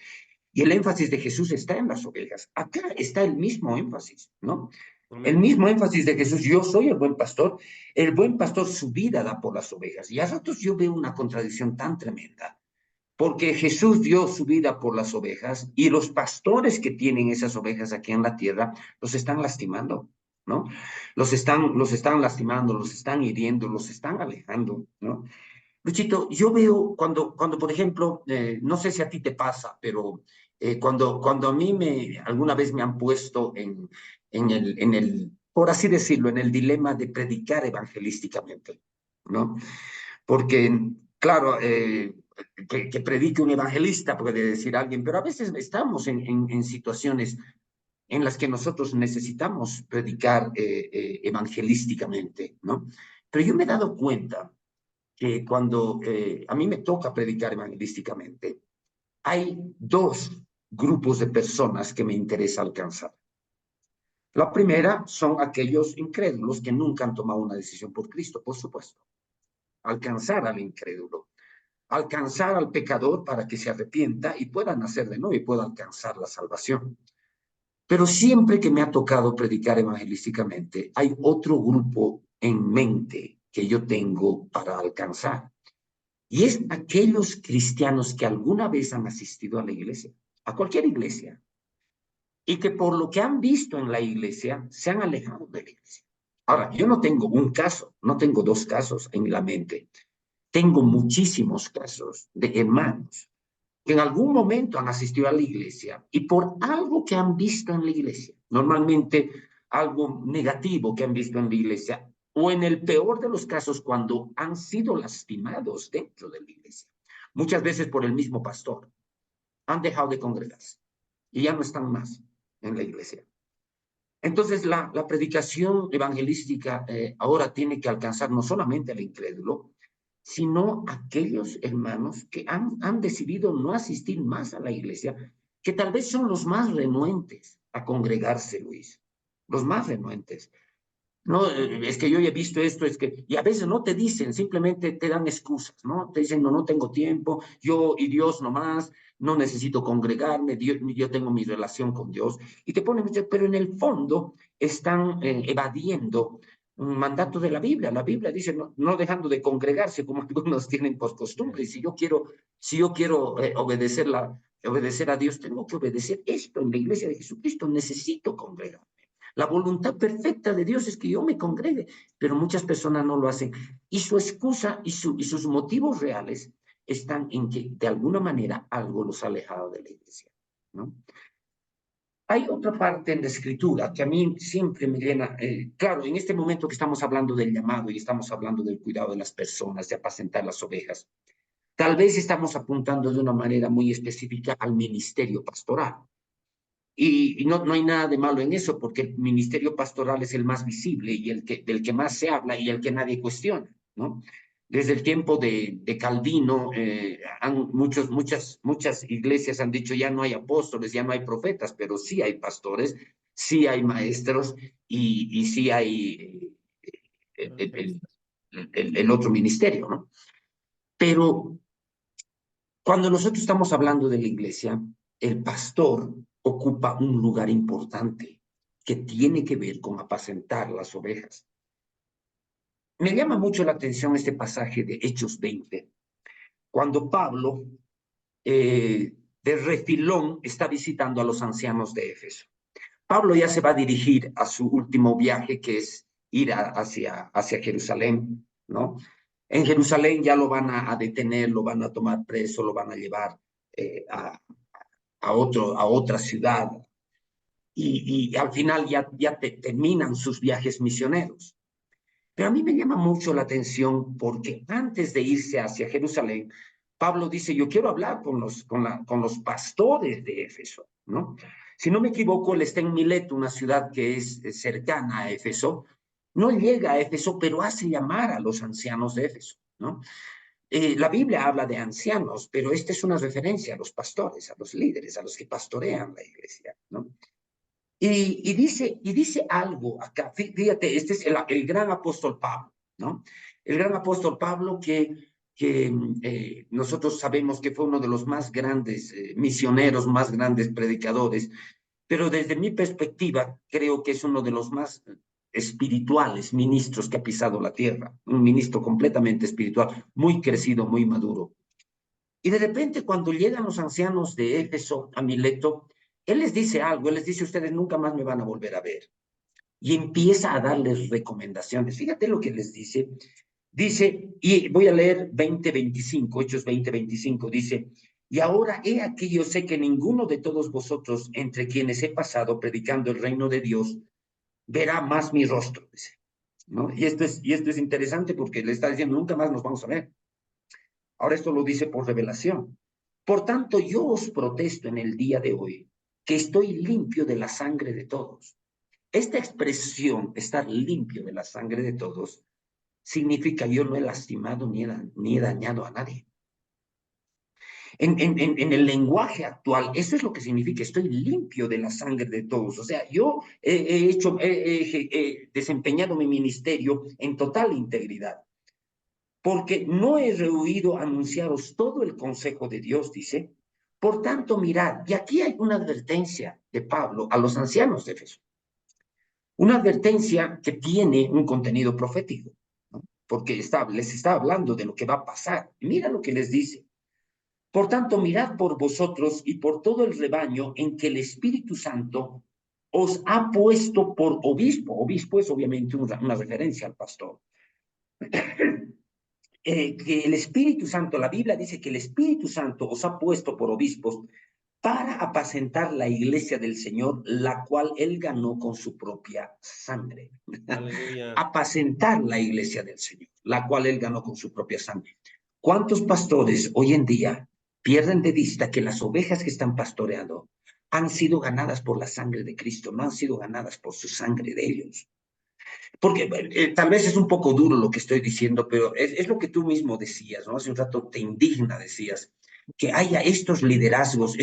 Speaker 2: y el énfasis de Jesús está en las ovejas. Acá está el mismo énfasis, ¿no? El
Speaker 1: Amén.
Speaker 2: mismo énfasis de Jesús, yo soy el buen pastor su vida da por las ovejas. Y a ratos yo veo una contradicción tan tremenda, porque Jesús dio su vida por las ovejas y los pastores que tienen esas ovejas aquí en la tierra los están lastimando, ¿no? Los están lastimando, los están hiriendo, los están alejando, ¿no? Luchito, yo veo cuando por ejemplo, no sé si a ti te pasa, pero cuando a mí alguna vez me han puesto por así decirlo, en el dilema de predicar evangelísticamente, ¿no? Porque, claro, que predique un evangelista, puede decir alguien, pero a veces estamos en situaciones en las que nosotros necesitamos predicar evangelísticamente, ¿no? Pero yo me he dado cuenta que cuando a mí me toca predicar evangelísticamente, hay dos grupos de personas que me interesa alcanzar. La primera son aquellos incrédulos que nunca han tomado una decisión por Cristo, por supuesto. Alcanzar al incrédulo, alcanzar al pecador para que se arrepienta y pueda nacer de nuevo y pueda alcanzar la salvación. Pero siempre que me ha tocado predicar evangelísticamente, hay otro grupo en mente que yo tengo para alcanzar. Y es aquellos cristianos que alguna vez han asistido a la iglesia, a cualquier iglesia, y que por lo que han visto en la iglesia se han alejado de la iglesia. Ahora, yo no tengo un caso, no tengo dos casos en la mente. Tengo muchísimos casos de hermanos que en algún momento han asistido a la iglesia y por algo que han visto en la iglesia, normalmente algo negativo que han visto en la iglesia, o en el peor de los casos cuando han sido lastimados dentro de la iglesia, muchas veces por el mismo pastor, han dejado de congregarse y ya no están más en la iglesia. Entonces, la predicación evangelística ahora tiene que alcanzar no solamente al incrédulo, sino aquellos hermanos que han decidido no asistir más a la iglesia, que tal vez son los más renuentes a congregarse, Luis, los más renuentes. No, es que yo ya he visto esto, y a veces no te dicen, simplemente te dan excusas, ¿no? Te dicen, no, no tengo tiempo, yo y Dios nomás, no necesito congregarme, yo tengo mi relación con Dios, y te ponen, pero en el fondo están evadiendo un mandato de la Biblia. La Biblia dice, no, no dejando de congregarse, como algunos tienen por costumbre, y si yo quiero obedecer a Dios, tengo que obedecer esto en la iglesia de Jesucristo, necesito congregar. La voluntad perfecta de Dios es que yo me congregue, pero muchas personas no lo hacen. Y su excusa y sus motivos reales están en que de alguna manera algo los ha alejado de la iglesia, ¿no? Hay otra parte en la escritura que a mí siempre me llena, claro, en este momento que estamos hablando del llamado y estamos hablando del cuidado de las personas, de apacentar las ovejas, tal vez estamos apuntando de una manera muy específica al ministerio pastoral. Y no hay nada de malo en eso, porque el ministerio pastoral es el más visible y del que más se habla y el que nadie cuestiona, ¿no? Desde el tiempo de Calvino, muchas iglesias han dicho ya no hay apóstoles, ya no hay profetas, pero sí hay pastores, sí hay maestros y sí hay el,
Speaker 1: Evangelistas.
Speaker 2: el otro ministerio, ¿no? Pero cuando nosotros estamos hablando de la iglesia, el pastor ocupa un lugar importante que tiene que ver con apacentar las ovejas. Me llama mucho la atención este pasaje de Hechos 20, cuando Pablo de refilón está visitando a los ancianos de Éfeso. Pablo ya se va a dirigir a su último viaje, que es ir hacia Jerusalén, ¿no? En Jerusalén ya lo van a detener, lo van a tomar preso, lo van a llevar a otra ciudad. Y al final ya terminan sus viajes misioneros. Pero a mí me llama mucho la atención porque antes de irse hacia Jerusalén, Pablo dice, yo quiero hablar con los pastores de Éfeso, ¿no? Si no me equivoco, él está en Mileto, una ciudad que es cercana a Éfeso. No llega a Éfeso, pero hace llamar a los ancianos de Éfeso, ¿no? La Biblia habla de ancianos, pero esta es una referencia a los pastores, a los líderes, a los que pastorean la iglesia, ¿no? Y dice algo acá, fíjate, este es el gran apóstol Pablo, ¿no? El gran apóstol Pablo que nosotros sabemos que fue uno de los más grandes misioneros, más grandes predicadores, pero desde mi perspectiva creo que es uno de los más espirituales ministros que ha pisado la tierra, un ministro completamente espiritual, muy crecido, muy maduro. Y de repente cuando llegan los ancianos de Éfeso a Mileto, él les dice algo, él les dice, ustedes nunca más me van a volver a ver. Y empieza a darles recomendaciones. Fíjate lo que les dice. Dice, y voy a leer 20:25, Hechos 20:25, dice, y ahora he aquí, yo sé que ninguno de todos vosotros, entre quienes he pasado predicando el reino de Dios, verá más mi rostro, dice, ¿no? Y esto es interesante porque le está diciendo, nunca más nos vamos a ver. Ahora esto lo dice por revelación. Por tanto, yo os protesto en el día de hoy que estoy limpio de la sangre de todos. Esta expresión, estar limpio de la sangre de todos, significa yo no he lastimado ni he dañado a nadie. En el lenguaje actual, eso es lo que significa, estoy limpio de la sangre de todos. O sea, yo he desempeñado mi ministerio en total integridad. Porque no he rehuido anunciaros todo el consejo de Dios, dice. Por tanto, mirad, y aquí hay una advertencia de Pablo a los ancianos de Éfeso. Una advertencia que tiene un contenido profético, ¿no? Porque les está hablando de lo que va a pasar. Y mira lo que les dice. Por tanto, mirad por vosotros y por todo el rebaño en que el Espíritu Santo os ha puesto por obispo. Obispo es obviamente una referencia al pastor. Que el Espíritu Santo, la Biblia dice que el Espíritu Santo os ha puesto por obispos para apacentar la iglesia del Señor, la cual él ganó con su propia sangre.
Speaker 1: Aleluya.
Speaker 2: Apacentar la iglesia del Señor, la cual él ganó con su propia sangre. ¿Cuántos pastores hoy en día pierden de vista que las ovejas que están pastoreando han sido ganadas por la sangre de Cristo, no han sido ganadas por su sangre de ellos? Porque tal vez es un poco duro lo que estoy diciendo, pero es lo que tú mismo decías, ¿no? Hace un rato te indigna, decías, que haya estos liderazgos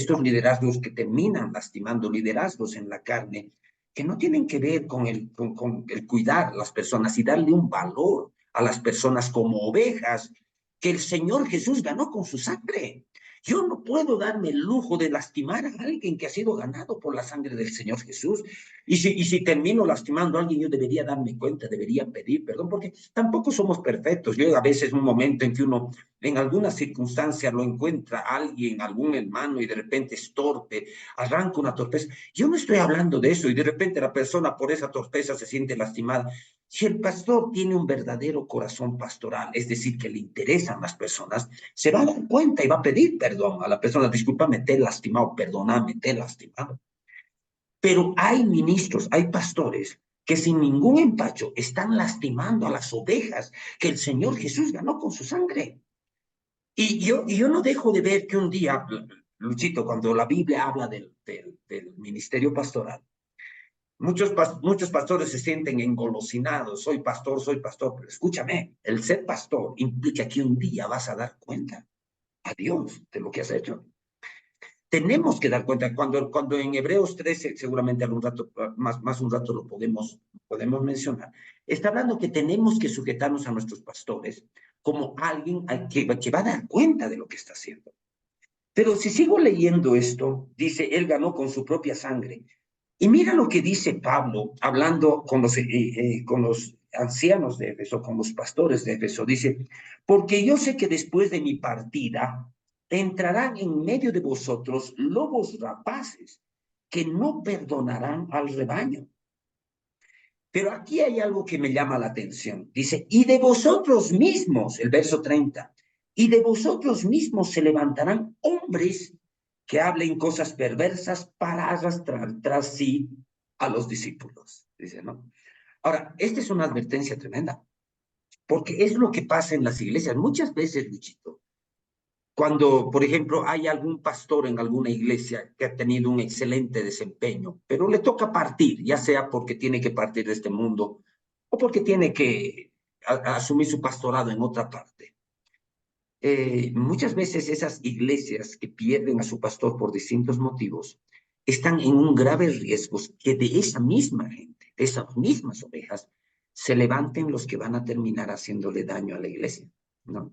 Speaker 2: que terminan lastimando, liderazgos en la carne, que no tienen que ver con el cuidar a las personas y darle un valor a las personas como ovejas que el Señor Jesús ganó con su sangre. Yo no puedo darme el lujo de lastimar a alguien que ha sido ganado por la sangre del Señor Jesús. Y si termino lastimando a alguien, yo debería darme cuenta, debería pedir perdón, porque tampoco somos perfectos. Yo a veces un momento en que uno, en alguna circunstancia, lo encuentra a alguien, algún hermano, y de repente es torpe, arranca una torpeza. Yo no estoy hablando de eso, y de repente la persona por esa torpeza se siente lastimada. Si el pastor tiene un verdadero corazón pastoral, es decir, que le interesan las personas, se va a dar cuenta y va a pedir perdón a la persona. Discúlpame, te he lastimado, perdóname, te he lastimado. Pero hay ministros, hay pastores que sin ningún empacho están lastimando a las ovejas que el Señor Jesús ganó con su sangre. Y yo no dejo de ver que un día, Luchito, cuando la Biblia habla del ministerio pastoral, muchos pastores se sienten engolosinados, soy pastor, pero escúchame, el ser pastor implica que un día vas a dar cuenta a Dios de lo que has hecho. Tenemos que dar cuenta, cuando en Hebreos 13, seguramente algún rato, más un rato lo podemos mencionar, está hablando que tenemos que sujetarnos a nuestros pastores como alguien que va a dar cuenta de lo que está haciendo. Pero si sigo leyendo esto, dice, él ganó con su propia sangre. Y mira lo que dice Pablo, hablando con los ancianos de Éfeso, con los pastores de Éfeso. Dice, porque yo sé que después de mi partida entrarán en medio de vosotros lobos rapaces que no perdonarán al rebaño. Pero aquí hay algo que me llama la atención. Dice, y de vosotros mismos, el verso 30, y de vosotros mismos se levantarán hombres que hablen cosas perversas para arrastrar tras sí a los discípulos. Dice, ¿no? Ahora, esta es una advertencia tremenda, porque es lo que pasa en las iglesias. Muchas veces, Luchito, cuando, por ejemplo, hay algún pastor en alguna iglesia que ha tenido un excelente desempeño, pero le toca partir, ya sea porque tiene que partir de este mundo o porque tiene que asumir su pastorado en otra parte. Muchas veces esas iglesias que pierden a su pastor por distintos motivos están en un grave riesgo que de esa misma gente, de esas mismas ovejas, se levanten los que van a terminar haciéndole daño a la iglesia, ¿no?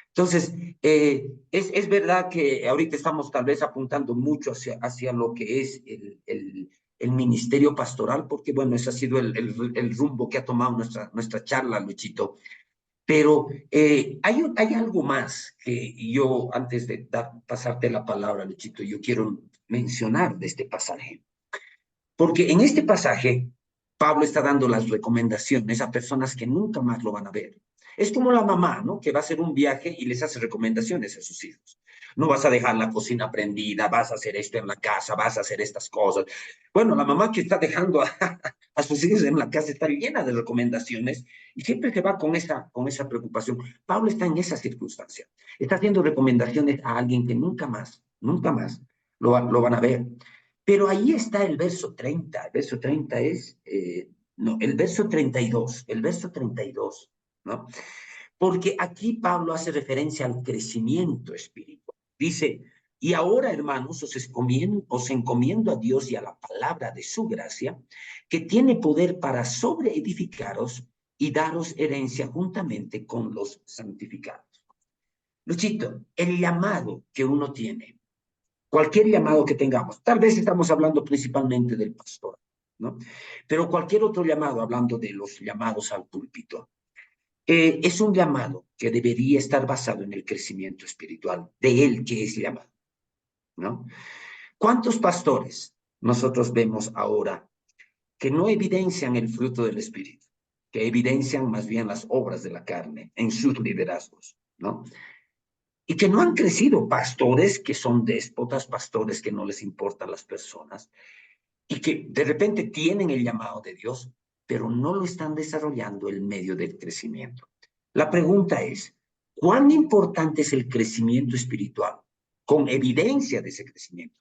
Speaker 2: Entonces, es verdad que ahorita estamos tal vez apuntando mucho hacia lo que es el ministerio pastoral, porque bueno, ese ha sido el rumbo que ha tomado nuestra charla, Luchito. Pero hay algo más que yo, antes de pasarte la palabra, Luchito, yo quiero mencionar de este pasaje. Porque en este pasaje, Pablo está dando las recomendaciones a personas que nunca más lo van a ver. Es como la mamá, ¿no? Que va a hacer un viaje y les hace recomendaciones a sus hijos. No vas a dejar la cocina prendida, vas a hacer esto en la casa, vas a hacer estas cosas. Bueno, la mamá que está dejando a sus hijos en la casa está llena de recomendaciones y siempre se va con esa preocupación. Pablo está en esa circunstancia. Está haciendo recomendaciones a alguien que nunca más lo van a ver. Pero ahí está el verso 30. El verso 30 es, no, el verso 32, ¿no? Porque aquí Pablo hace referencia al crecimiento espiritual. Dice, y ahora, hermanos, os encomiendo a Dios y a la palabra de su gracia, que tiene poder para sobreedificaros y daros herencia juntamente con los santificados. Luchito, el llamado que uno tiene, cualquier llamado que tengamos, tal vez estamos hablando principalmente del pastor, ¿no? Pero cualquier otro llamado, hablando de los llamados al púlpito, es un llamado que debería estar basado en el crecimiento espiritual de él que es llamado, ¿no? ¿Cuántos pastores nosotros vemos ahora que no evidencian el fruto del espíritu, que evidencian más bien las obras de la carne en sus liderazgos, ¿no? Y que no han crecido, pastores que son déspotas, pastores que no les importan las personas y que de repente tienen el llamado de Dios, pero no lo están desarrollando en medio del crecimiento. La pregunta es, ¿cuán importante es el crecimiento espiritual? Con evidencia de ese crecimiento.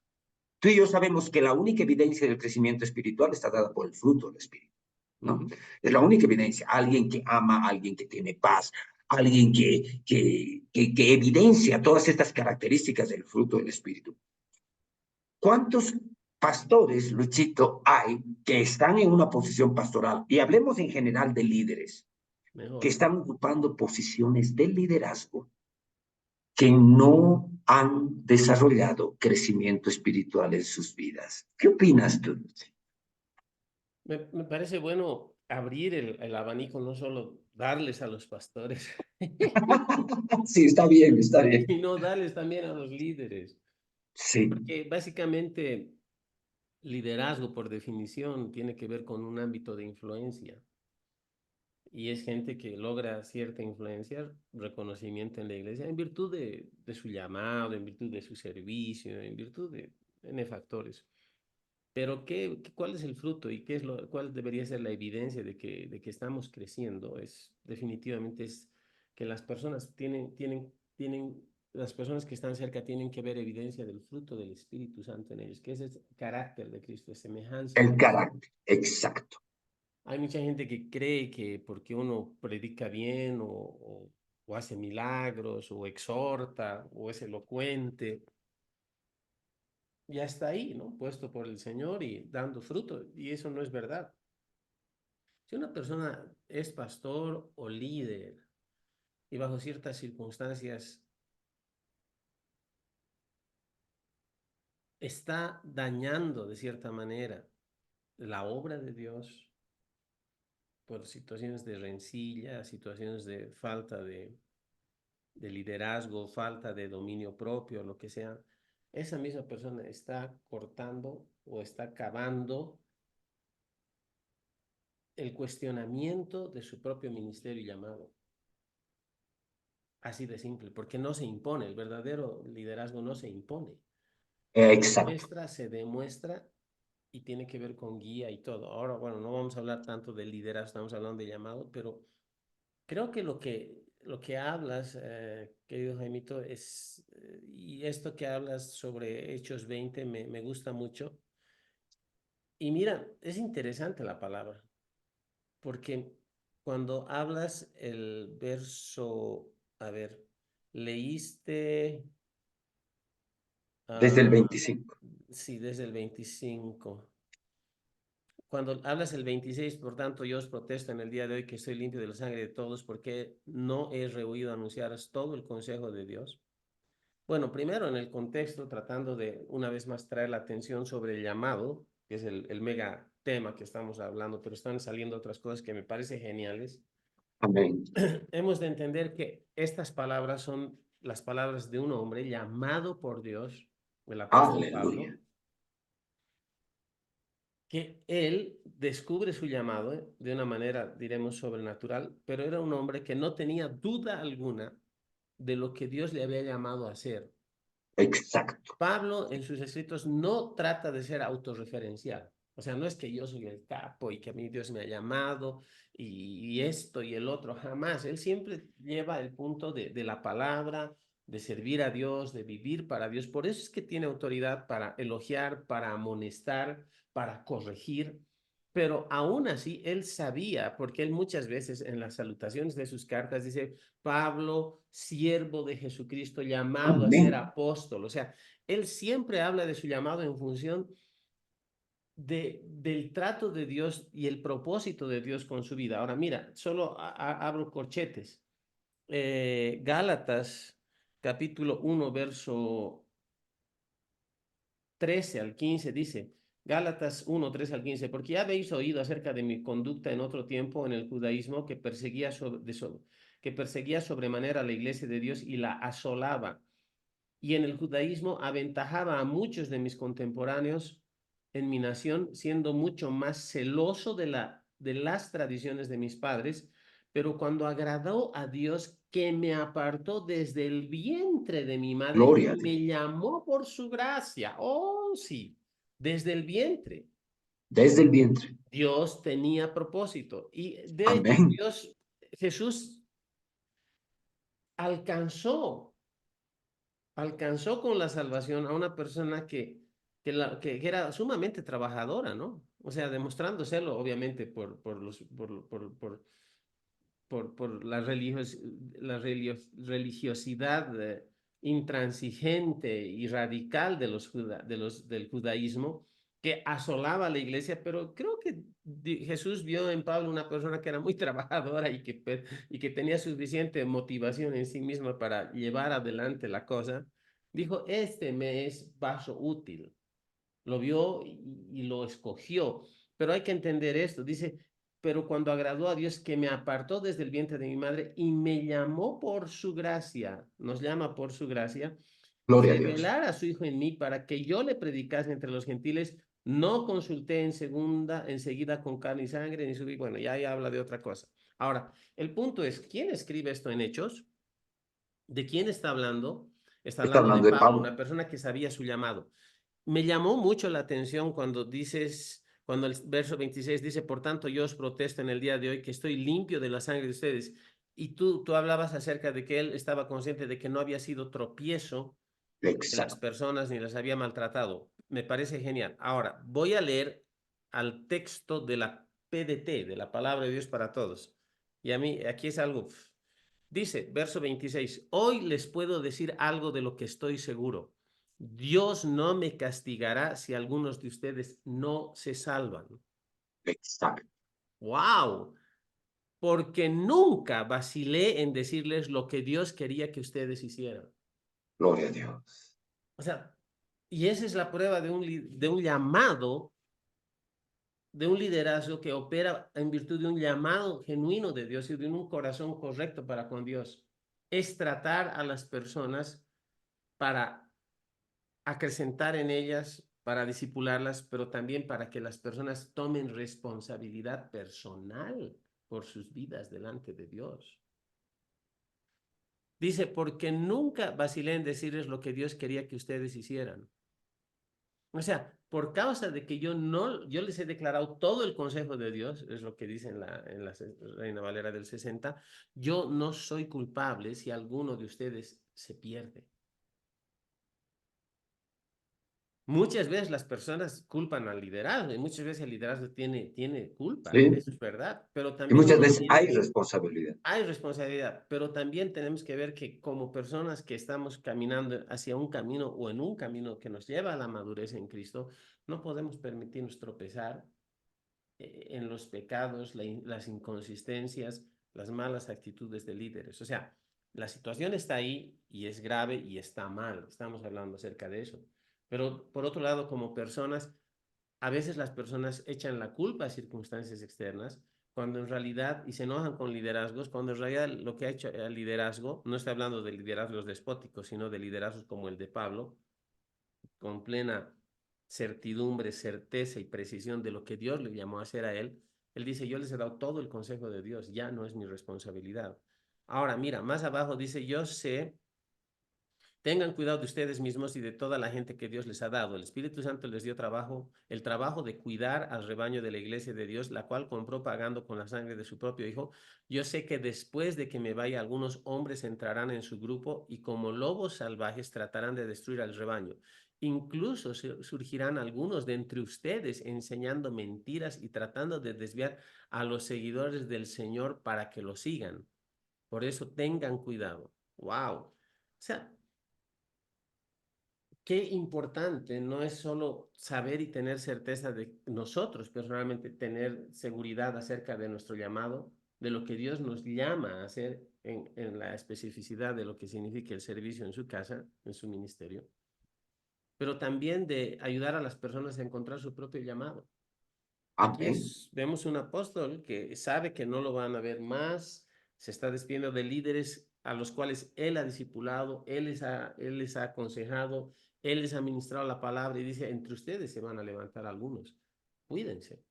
Speaker 2: Tú y yo sabemos que la única evidencia del crecimiento espiritual está dada por el fruto del Espíritu, ¿no? Es la única evidencia. Alguien que ama, alguien que tiene paz, alguien que evidencia todas estas características del fruto del Espíritu. ¿Cuántos pastores, Luchito, hay que están en una posición pastoral? Y hablemos en general de líderes que
Speaker 1: Mejor.
Speaker 2: están ocupando posiciones de liderazgo que no han desarrollado crecimiento espiritual en sus vidas. ¿Qué opinas tú?
Speaker 1: Me parece bueno abrir el abanico, no solo darles a los pastores,
Speaker 2: Sí, está bien, está bien.
Speaker 1: sino darles también a los líderes.
Speaker 2: Sí,
Speaker 1: Porque básicamente liderazgo, por definición, tiene que ver con un ámbito de influencia. Y es gente que logra cierta influencia, reconocimiento en la iglesia, en virtud de su llamado, en virtud de su servicio, en virtud de N factores. Pero ¿cuál es el fruto y cuál debería ser la evidencia de que estamos creciendo? Definitivamente es que las personas las personas que están cerca tienen que ver evidencia del fruto del Espíritu Santo en ellos, que ese es el carácter de Cristo, es semejanza a
Speaker 2: el
Speaker 1: Cristo.
Speaker 2: carácter, exacto.
Speaker 1: Hay mucha gente que cree que porque uno predica bien o hace milagros o exhorta o es elocuente, ya está ahí, ¿no? Puesto por el Señor y dando fruto. Y eso no es verdad. Si una persona es pastor o líder y bajo ciertas circunstancias está dañando de cierta manera la obra de Dios por situaciones de rencilla, situaciones de falta de liderazgo, falta de dominio propio, lo que sea, esa misma persona está cortando o está cavando el cuestionamiento de su propio ministerio y llamado. Así de simple, porque no se impone, el verdadero liderazgo no se impone.
Speaker 2: Exacto.
Speaker 1: Se demuestra y tiene que ver con guía y todo. Ahora, bueno, no vamos a hablar tanto de liderazgo, estamos hablando de llamado, pero creo que lo que hablas, querido Jaimito, y esto que hablas sobre Hechos 20 me gusta mucho. Y mira, es interesante la palabra, porque cuando hablas el verso, a ver, leíste,
Speaker 2: Desde el
Speaker 1: ah,
Speaker 2: 25.
Speaker 1: sí, desde el 25. Cuando hablas el 26, por tanto, yo os protesto en el día de hoy que estoy limpio de la sangre de todos, porque no he rehuido anunciaros todo el consejo de Dios. Bueno, primero en el contexto, tratando de una vez más traer la atención sobre el llamado, que es el mega tema que estamos hablando, pero están saliendo otras cosas que me parecen geniales.
Speaker 2: Amén.
Speaker 1: Hemos de entender que estas palabras son las palabras de un hombre llamado por Dios, el apóstol
Speaker 2: Aleluya.
Speaker 1: Pablo, que él descubre su llamado de una manera, diremos, sobrenatural, pero era un hombre que no tenía duda alguna de lo que Dios le había llamado a hacer.
Speaker 2: Exacto.
Speaker 1: Pablo en sus escritos no trata de ser autorreferencial. O sea, no es que yo soy el capo y que a mí Dios me ha llamado y esto y el otro, jamás. Él siempre lleva el punto de la palabra, de servir a Dios, de vivir para Dios. Por eso es que tiene autoridad para elogiar, para amonestar, para corregir. Pero aún así, él sabía, porque él muchas veces en las salutaciones de sus cartas dice, Pablo, siervo de Jesucristo, llamado a ser
Speaker 2: Amén.
Speaker 1: apóstol. O sea, él siempre habla de su llamado en función del trato de Dios y el propósito de Dios con su vida. Ahora, mira, solo abro corchetes. Gálatas, capítulo 1, verso 13 al 15 dice, Gálatas 1, 13 al 15, porque ya habéis oído acerca de mi conducta en otro tiempo en el judaísmo que perseguía sobremanera a la iglesia de Dios y la asolaba, y en el judaísmo aventajaba a muchos de mis contemporáneos en mi nación, siendo mucho más celoso de las tradiciones de mis padres, pero cuando agradó a Dios que me apartó desde el vientre de mi madre
Speaker 2: Gloria
Speaker 1: y
Speaker 2: a Dios.
Speaker 1: me llamó por su gracia. Oh, sí, desde el vientre.
Speaker 2: Desde el vientre.
Speaker 1: Dios tenía propósito. Y de hecho,
Speaker 2: Amén.
Speaker 1: Jesús alcanzó con la salvación a una persona que era sumamente trabajadora, ¿no? O sea, demostrándoselo, obviamente, por religiosidad intransigente y radical del judaísmo que asolaba a la iglesia, pero creo que Jesús vio en Pablo una persona que era muy trabajadora y que tenía suficiente motivación en sí misma para llevar adelante la cosa. Dijo, este me es vaso útil. Lo vio y lo escogió. Pero hay que entender esto. Dice, pero cuando agradó a Dios que me apartó desde el vientre de mi madre y me llamó por su gracia, nos llama por su gracia,
Speaker 2: Gloria a Dios.
Speaker 1: revelar a su Hijo en mí para que yo le predicase entre los gentiles, no consulté enseguida con carne y sangre, ni subí, bueno, ya habla de otra cosa. Ahora, el punto es, ¿quién escribe esto en Hechos? ¿De quién está hablando? Está
Speaker 2: Está
Speaker 1: hablando de
Speaker 2: hablando de
Speaker 1: Pablo, una
Speaker 2: Pablo.
Speaker 1: persona que sabía su llamado. Me llamó mucho la atención cuando el verso 26 dice, por tanto, yo os protesto en el día de hoy que estoy limpio de la sangre de ustedes. Y tú hablabas acerca de que él estaba consciente de que no había sido tropiezo de las
Speaker 2: Exacto.
Speaker 1: personas ni las había maltratado. Me parece genial. Ahora, voy a leer al texto de la PDT, de la Palabra de Dios para Todos. Y a mí, aquí es algo. Dice, verso 26, hoy les puedo decir algo de lo que estoy seguro. Dios no me castigará si algunos de ustedes no se salvan.
Speaker 2: Exacto.
Speaker 1: ¡Wow! Porque nunca vacilé en decirles lo que Dios quería que ustedes hicieran.
Speaker 2: Gloria a Dios.
Speaker 1: O sea, Y esa es la prueba de un llamado, de un liderazgo que opera en virtud de un llamado genuino de Dios y de un corazón correcto para con Dios. Es tratar a las personas para acrecentar en ellas, para disipularlas, pero también para que las personas tomen responsabilidad personal por sus vidas delante de Dios. Dice, porque nunca vacilé en decirles lo que Dios quería que ustedes hicieran. O sea, por causa de que yo les he declarado todo el consejo de Dios, es lo que dice en la Reina Valera del 60, yo no soy culpable si alguno de ustedes se pierde. Muchas veces las personas culpan al liderazgo y muchas veces el liderazgo tiene culpa,
Speaker 2: ¿sí?
Speaker 1: eso es verdad, pero
Speaker 2: Y
Speaker 1: también
Speaker 2: muchas
Speaker 1: uno
Speaker 2: veces hay
Speaker 1: tiene,
Speaker 2: responsabilidad.
Speaker 1: hay responsabilidad, pero también tenemos que ver que como personas que estamos caminando hacia un camino o en un camino que nos lleva a la madurez en Cristo, no podemos permitirnos tropezar en los pecados, las inconsistencias, las malas actitudes de líderes. O sea, la situación está ahí y es grave y está mal. Estamos hablando acerca de eso. Pero por otro lado, como personas, a veces las personas echan la culpa a circunstancias externas, cuando en realidad, y se enojan con liderazgos, cuando en realidad lo que ha hecho el liderazgo, no estoy hablando de liderazgos despóticos, sino de liderazgos como el de Pablo, con plena certidumbre, certeza y precisión de lo que Dios le llamó a hacer a él, él dice, yo les he dado todo el consejo de Dios, ya no es mi responsabilidad. Ahora, mira, más abajo dice, yo sé, tengan cuidado de ustedes mismos y de toda la gente que Dios les ha dado. El Espíritu Santo les dio trabajo, el trabajo de cuidar al rebaño de la iglesia de Dios, la cual compró pagando con la sangre de su propio Hijo. Yo sé que después de que me vaya, algunos hombres entrarán en su grupo y como lobos salvajes tratarán de destruir al rebaño. Incluso surgirán algunos de entre ustedes enseñando mentiras y tratando de desviar a los seguidores del Señor para que lo sigan. Por eso tengan cuidado. Wow. O sea, qué importante no es solo saber y tener certeza de nosotros, personalmente tener seguridad acerca de nuestro llamado, de lo que Dios nos llama a hacer en la especificidad de lo que significa el servicio en su casa, en su ministerio, pero también de ayudar a las personas a encontrar su propio llamado. Aquí
Speaker 2: Amén.
Speaker 1: vemos un apóstol que sabe que no lo van a ver más, se está despidiendo de líderes a los cuales él ha discipulado, él les ha aconsejado, él les ha ministrado la palabra y dice, entre ustedes se van a levantar algunos, cuídense,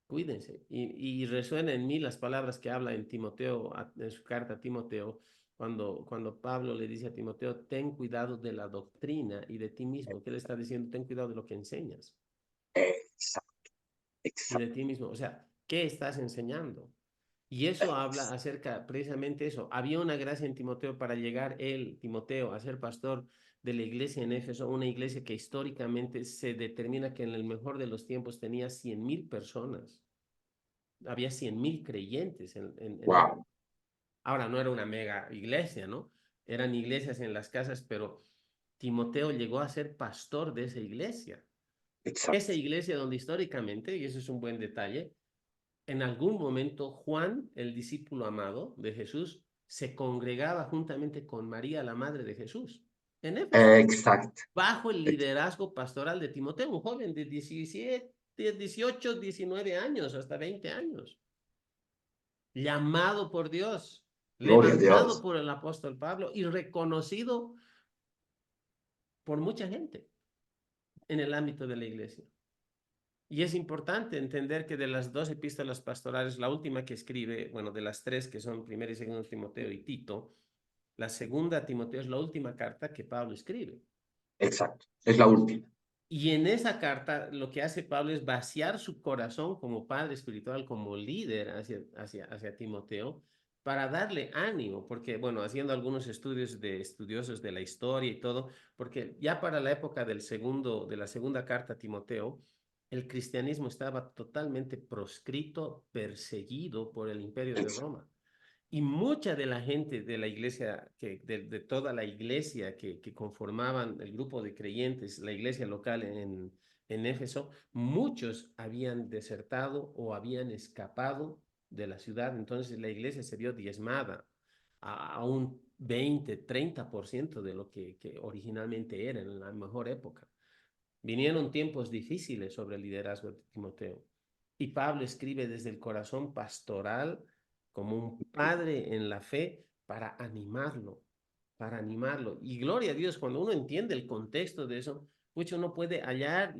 Speaker 1: cuídense. Y resuena en mí las palabras que habla en Timoteo, en su carta a Timoteo, cuando Pablo le dice a Timoteo, ten cuidado de la doctrina y de ti mismo, que él está diciendo, ten cuidado de lo que enseñas
Speaker 2: Exacto,
Speaker 1: y de
Speaker 2: exacto.
Speaker 1: ti mismo. O sea, ¿qué estás enseñando? Y eso habla acerca precisamente eso. Había una gracia en Timoteo para llegar él, Timoteo, a ser pastor de la iglesia en Éfeso, una iglesia que históricamente se determina que en el mejor de los tiempos tenía 100,000 personas. Había 100,000 creyentes
Speaker 2: Wow,
Speaker 1: Ahora, no era una mega iglesia, ¿no? Eran iglesias en las casas, pero Timoteo llegó a ser pastor de esa iglesia. Esa
Speaker 2: exacto.
Speaker 1: iglesia donde históricamente, y eso es un buen detalle, en algún momento Juan, el discípulo amado de Jesús, se congregaba juntamente con María, la madre de Jesús, en Éfeso,
Speaker 2: Exacto.
Speaker 1: bajo el liderazgo pastoral de Timoteo, un joven de 17, 18, 19 años, hasta 20 años, llamado por Dios,
Speaker 2: Gloria a
Speaker 1: levantado
Speaker 2: Dios.
Speaker 1: por el apóstol Pablo y reconocido por mucha gente en el ámbito de la iglesia. Y es importante entender que de las dos epístolas pastorales, la última que escribe, bueno, de las tres que son primera y segunda Timoteo y Tito, la segunda Timoteo es la última carta que Pablo escribe.
Speaker 2: Exacto. Es la última.
Speaker 1: Y en esa carta lo que hace Pablo es vaciar su corazón como padre espiritual, como líder hacia Timoteo, para darle ánimo, porque, bueno, haciendo algunos estudios de estudiosos de la historia y todo, porque ya para la época de la segunda carta a Timoteo, el cristianismo estaba totalmente proscrito, perseguido por el imperio de
Speaker 2: Exacto.
Speaker 1: Roma. Y mucha de la gente de la iglesia, de toda la iglesia que conformaban el grupo de creyentes, la iglesia local en Éfeso, muchos habían desertado o habían escapado de la ciudad. Entonces la iglesia se vio diezmada a un 20, 30% de lo que originalmente era en la mejor época. Vinieron tiempos difíciles sobre el liderazgo de Timoteo. Y Pablo escribe desde el corazón pastoral como un padre en la fe para animarlo, para animarlo. Y gloria a Dios, cuando uno entiende el contexto de eso, mucho uno puede hallar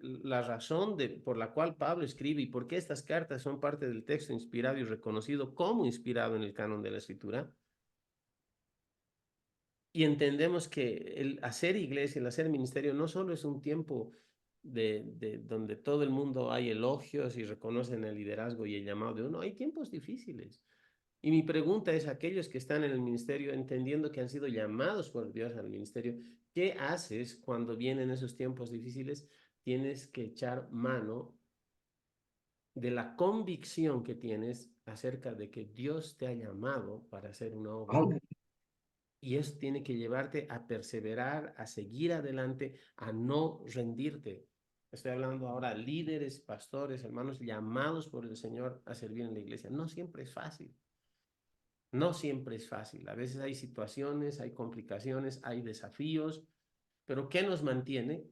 Speaker 1: la razón por la cual Pablo escribe y por qué estas cartas son parte del texto inspirado y reconocido como inspirado en el canon de la Escritura. Y entendemos que el hacer iglesia, el hacer ministerio, no solo es un tiempo de donde todo el mundo hay elogios y reconocen el liderazgo y el llamado de uno, hay tiempos difíciles. Y mi pregunta es a aquellos que están en el ministerio, entendiendo que han sido llamados por Dios al ministerio, ¿qué haces cuando vienen esos tiempos difíciles? Tienes que echar mano de la convicción que tienes acerca de que Dios te ha llamado para hacer una obra.
Speaker 2: Amén.
Speaker 1: Y eso tiene que llevarte a perseverar, a seguir adelante, a no rendirte. Estoy hablando ahora de líderes, pastores, hermanos, llamados por el Señor a servir en la iglesia. No siempre es fácil. No siempre es fácil. A veces hay situaciones, hay complicaciones, hay desafíos, pero ¿qué nos mantiene?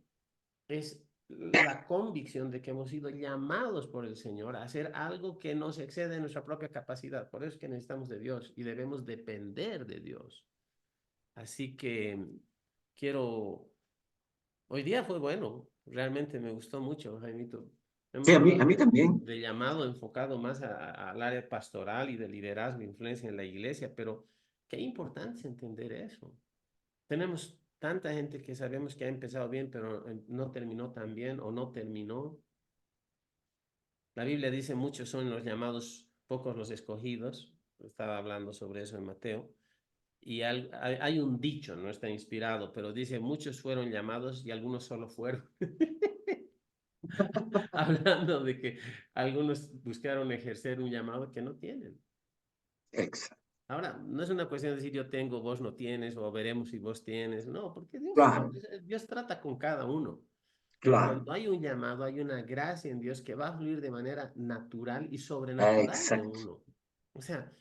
Speaker 1: Es la convicción de que hemos sido llamados por el Señor a hacer algo que nos excede de nuestra propia capacidad. Por eso es que necesitamos de Dios y debemos depender de Dios. Así que quiero, hoy día fue bueno, realmente me gustó mucho, Jaimito.
Speaker 2: Sí,
Speaker 1: Hemos
Speaker 2: a
Speaker 1: hablado
Speaker 2: mí también.
Speaker 1: de llamado enfocado más al área pastoral y de liderazgo, influencia en la iglesia, pero qué importante es entender eso. Tenemos tanta gente que sabemos que ha empezado bien, pero no terminó tan bien o no terminó. La Biblia dice muchos son los llamados, pocos los escogidos. Estaba hablando sobre eso en Mateo. Y hay un dicho, no está inspirado, pero dice, muchos fueron llamados y algunos solo fueron. Hablando de que algunos buscaron ejercer un llamado que no tienen.
Speaker 2: Exacto.
Speaker 1: Ahora, no es una cuestión de decir yo tengo, vos no tienes, o veremos si vos tienes. No, porque
Speaker 2: Claro,
Speaker 1: Dios trata con cada uno. Pero
Speaker 2: claro.
Speaker 1: cuando hay un llamado, hay una gracia en Dios que va a fluir de manera natural y sobrenatural de
Speaker 2: Exacto.
Speaker 1: uno. O sea,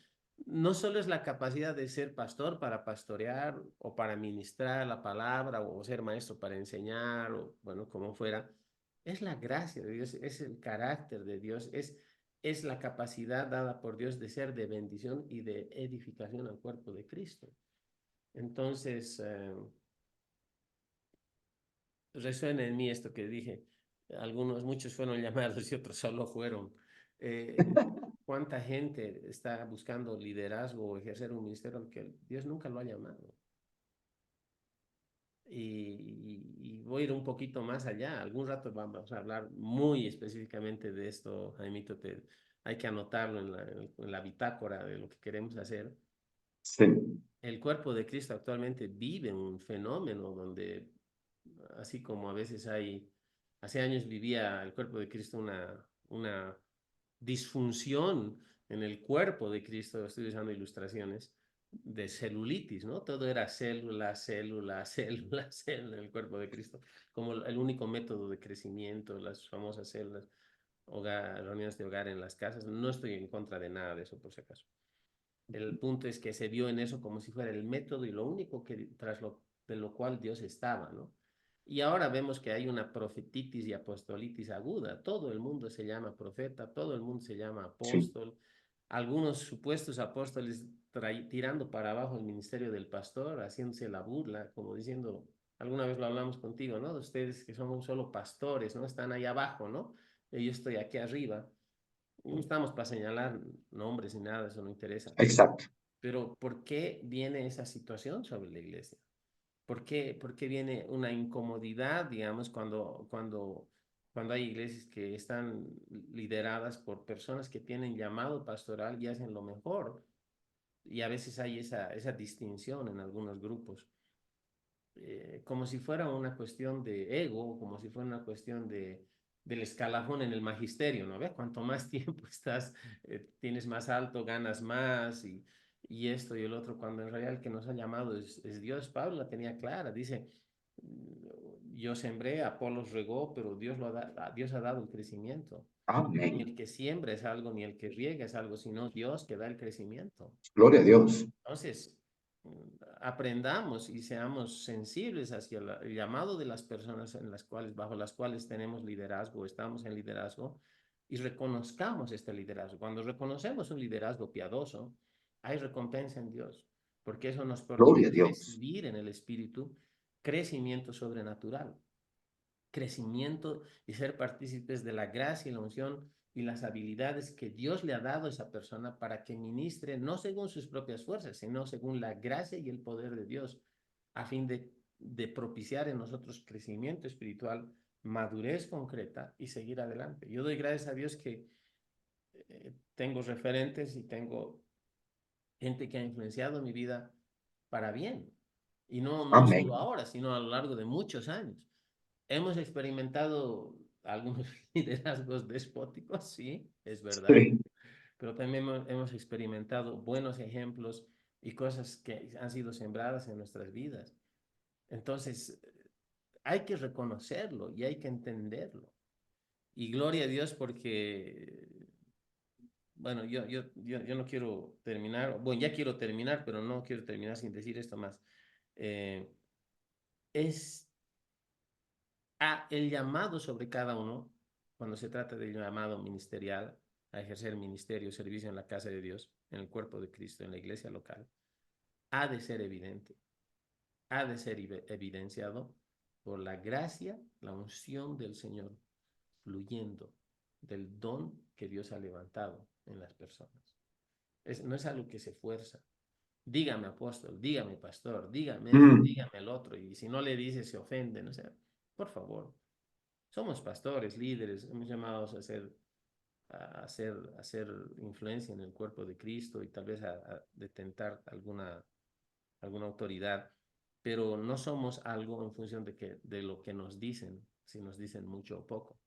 Speaker 1: no solo es la capacidad de ser pastor para pastorear o para ministrar la palabra o ser maestro para enseñar o bueno, como fuera. Es la gracia de Dios, es el carácter de Dios, es la capacidad dada por Dios de ser de bendición y de edificación al cuerpo de Cristo. Entonces, resuena en mí esto que dije. Muchos fueron llamados y otros solo fueron. Eh, ¿Cuánta gente está buscando liderazgo o ejercer un ministerio que Dios nunca lo ha llamado? Y voy a ir un poquito más allá. Algún rato vamos a hablar muy específicamente de esto, Jaimito. Hay que anotarlo en la bitácora de lo que queremos hacer.
Speaker 2: Sí,
Speaker 1: El cuerpo de Cristo actualmente vive un fenómeno donde, así como a veces hace años vivía el cuerpo de Cristo una disfunción en el cuerpo de Cristo, estoy usando ilustraciones, de celulitis, ¿no? Todo era célula, célula, célula, célula en el cuerpo de Cristo, como el único método de crecimiento, las famosas células, reuniones de hogar en las casas. No estoy en contra de nada de eso, por si acaso. El punto es que se vio en eso como si fuera el método y lo único que de lo cual Dios estaba, ¿no? Y ahora vemos que hay una profetitis y apostolitis aguda. Todo el mundo se llama profeta, todo el mundo se llama
Speaker 2: sí.
Speaker 1: apóstol. Algunos supuestos apóstoles tirando para abajo el ministerio del pastor, haciéndose la burla, como diciendo, alguna vez lo hablamos contigo, ¿no? De ustedes que son solo pastores, ¿no? Están ahí abajo, ¿no? Y yo estoy aquí arriba. No estamos para señalar nombres ni nada, eso no interesa.
Speaker 2: Exacto.
Speaker 1: Pero ¿por qué viene esa situación sobre la iglesia? ¿Por qué viene una incomodidad, digamos, cuando hay iglesias que están lideradas por personas que tienen llamado pastoral y hacen lo mejor? Y a veces hay esa distinción en algunos grupos, como si fuera una cuestión de ego, como si fuera una cuestión del escalafón en el magisterio, ¿no ves? Cuanto más tiempo estás, tienes más alto, ganas más y esto y el otro, cuando en realidad el que nos ha llamado es Dios. Pablo la tenía clara, dice, yo sembré, Apolos regó, pero Dios ha dado el crecimiento. Ni
Speaker 2: Amén.
Speaker 1: el que siembra es algo, ni el que riega es algo, sino Dios que da el crecimiento.
Speaker 2: Gloria a Dios.
Speaker 1: Entonces, aprendamos y seamos sensibles hacia el llamado de las personas en las cuales, bajo las cuales tenemos liderazgo, estamos en liderazgo, y reconozcamos este liderazgo. Cuando reconocemos un liderazgo piadoso, hay recompensa en Dios, porque eso nos
Speaker 2: Gloria a
Speaker 1: permite
Speaker 2: Dios.
Speaker 1: recibir en el Espíritu crecimiento sobrenatural, crecimiento y ser partícipes de la gracia y la unción y las habilidades que Dios le ha dado a esa persona para que ministre no según sus propias fuerzas, sino según la gracia y el poder de Dios, a fin de propiciar en nosotros crecimiento espiritual, madurez concreta y seguir adelante. Yo doy gracias a Dios que tengo referentes y tengo gente que ha influenciado mi vida para bien. Y no solo
Speaker 2: Amén.
Speaker 1: ahora, sino a lo largo de muchos años. Hemos experimentado algunos liderazgos despóticos, sí, es verdad,
Speaker 2: Sí.
Speaker 1: pero también hemos experimentado buenos ejemplos y cosas que han sido sembradas en nuestras vidas. Entonces, hay que reconocerlo y hay que entenderlo. Y gloria a Dios porque, bueno, yo no quiero terminar, bueno, ya quiero terminar, pero no quiero terminar sin decir esto más. Eh, es el llamado sobre cada uno, cuando se trata del llamado ministerial, a ejercer ministerio, servicio en la casa de Dios, en el cuerpo de Cristo, en la iglesia local, ha de ser evidente, ha de ser evidenciado por la gracia, la unción del Señor, fluyendo del don que Dios ha levantado en las personas. No es algo que se fuerza. Dígame apóstol, dígame pastor, dígame esto,
Speaker 2: Mm.
Speaker 1: dígame el otro, y si no le dice se ofende, no sé, por favor. Somos pastores, líderes, hemos llamados a hacer influencia en el cuerpo de Cristo y tal vez a detentar alguna autoridad, pero no somos algo en función de lo que nos dicen, si nos dicen mucho o poco.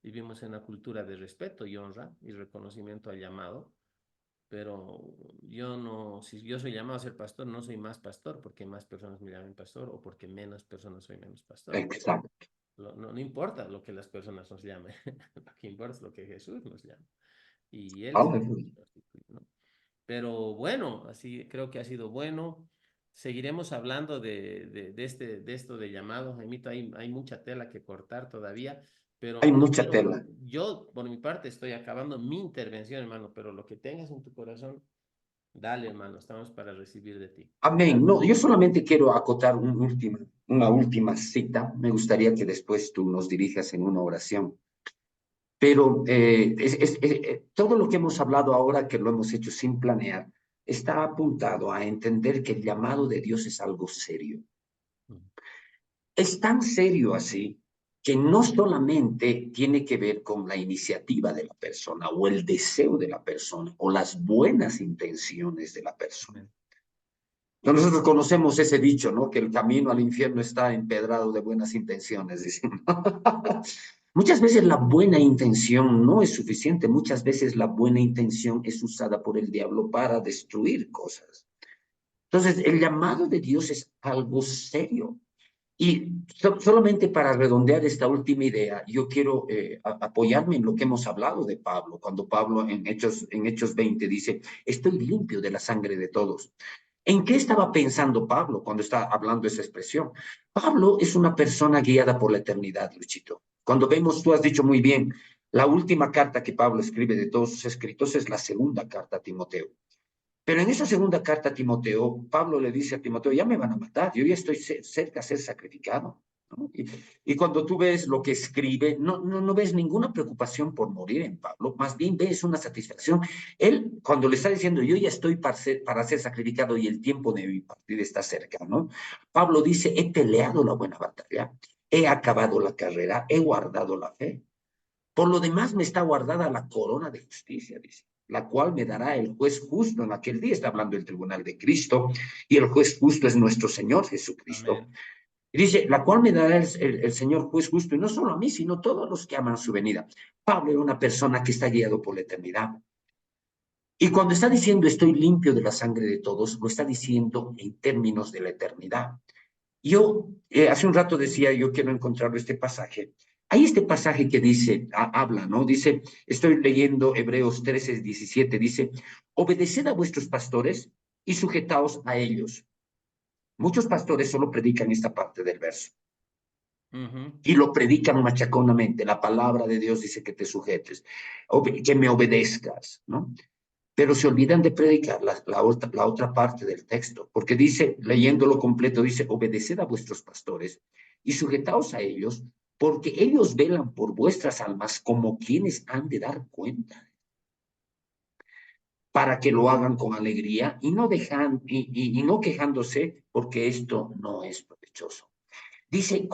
Speaker 1: Vivimos en una cultura de respeto y honra y reconocimiento al llamado, pero yo no, si yo soy llamado a ser pastor, no soy más pastor porque más personas me llamen pastor o porque menos personas soy menos pastor.
Speaker 2: Exacto.
Speaker 1: No importa lo que las personas nos llamen, lo que importa es lo que Jesús nos llama. Y Él es el que
Speaker 2: Aleluya.
Speaker 1: nos constituye, ¿no? Pero bueno, así creo que ha sido bueno. Seguiremos hablando de esto de llamados. Jaimito, hay mucha tela que cortar todavía, pero
Speaker 2: Hay
Speaker 1: no
Speaker 2: mucha
Speaker 1: quiero,
Speaker 2: tela.
Speaker 1: yo por mi parte estoy acabando mi intervención, hermano, pero lo que tengas en tu corazón, dale, hermano, estamos para recibir de ti.
Speaker 2: Amén. No, yo solamente quiero acotar una última cita. Me gustaría que después tú nos dirijas en una oración. Pero todo lo que hemos hablado ahora, que lo hemos hecho sin planear, está apuntado a entender que el llamado de Dios es algo serio.
Speaker 1: Mm.
Speaker 2: Es tan serio así que no solamente tiene que ver con la iniciativa de la persona o el deseo de la persona o las buenas intenciones de la persona.
Speaker 1: Amén.
Speaker 2: Nosotros conocemos ese dicho, ¿no? Que el camino al infierno está empedrado de buenas intenciones, dicen. Muchas veces la buena intención no es suficiente, muchas veces la buena intención es usada por el diablo para destruir cosas. Entonces, el llamado de Dios es algo serio. Y solamente para redondear esta última idea, yo quiero apoyarme en lo que hemos hablado de Pablo, cuando Pablo en Hechos 20 dice, estoy limpio de la sangre de todos. ¿En qué estaba pensando Pablo cuando está hablando esa expresión? Pablo es una persona guiada por la eternidad, Luchito. Cuando vemos, tú has dicho muy bien, la última carta que Pablo escribe de todos sus escritos es la segunda carta a Timoteo. Pero en esa segunda carta a Timoteo, Pablo le dice a Timoteo, ya me van a matar, yo ya estoy cerca de ser sacrificado. ¿No? Y cuando tú ves lo que escribe, no ves ninguna preocupación por morir en Pablo, más bien ves una satisfacción. Él, cuando le está diciendo, yo ya estoy para ser sacrificado y el tiempo de mi partida está cerca, ¿no? Pablo dice, he peleado la buena batalla, he acabado la carrera, he guardado la fe. Por lo demás me está guardada la corona de justicia, dice, la cual me dará el juez justo en aquel día. Está hablando del tribunal de Cristo y el juez justo es nuestro Señor Jesucristo.
Speaker 1: Amén.
Speaker 2: Y dice, la cual me dará el Señor juez justo, y no solo a mí, sino a todos los que aman su venida. Pablo era una persona que está guiado por la eternidad. Y cuando está diciendo estoy limpio de la sangre de todos, lo está diciendo en términos de la eternidad. Yo hace un rato decía, yo quiero encontrar este pasaje. Hay este pasaje que dice, habla, ¿no? Dice, estoy leyendo Hebreos 13, 17, dice, obedeced a vuestros pastores y sujetaos a ellos, Muchos pastores solo predican esta parte del verso
Speaker 1: Ujú.
Speaker 2: y lo predican machaconamente. La palabra de Dios dice que te sujetes, que me obedezcas, ¿no? Pero se olvidan de predicar la otra parte del texto, porque dice, leyéndolo completo, dice, obedeced a vuestros pastores y sujetaos a ellos, porque ellos velan por vuestras almas como quienes han de dar cuenta, para que lo hagan con alegría y no, y no quejándose, porque esto no es provechoso. Dice,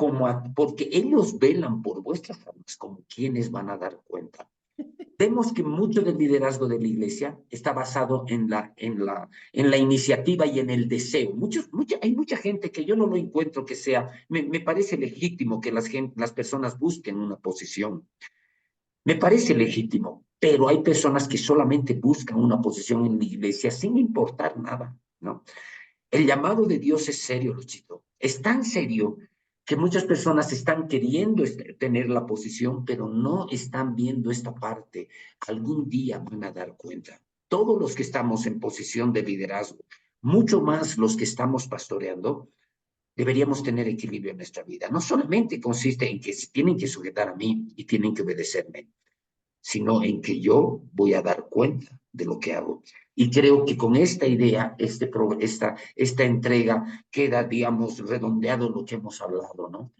Speaker 2: porque ellos velan por vuestras almas como quienes van a dar cuenta. Vemos que mucho del liderazgo de la iglesia está basado en la iniciativa y en el deseo. Hay mucha gente que yo no lo encuentro que sea, me parece legítimo que las personas busquen una posición. Me parece legítimo, pero hay personas que solamente buscan una posición en la iglesia sin importar nada, ¿no? El llamado de Dios es serio, Luchito. Es tan serio que muchas personas están queriendo tener la posición, pero no están viendo esta parte. Algún día van a dar cuenta. Todos los que estamos en posición de liderazgo, mucho más los que estamos pastoreando, deberíamos tener equilibrio en nuestra vida. No solamente consiste en que se tienen que sujetar a mí y tienen que obedecerme, sino en que yo voy a dar cuenta de lo que hago. Y creo que con esta idea, esta entrega queda, digamos, redondeado lo que hemos hablado, ¿no?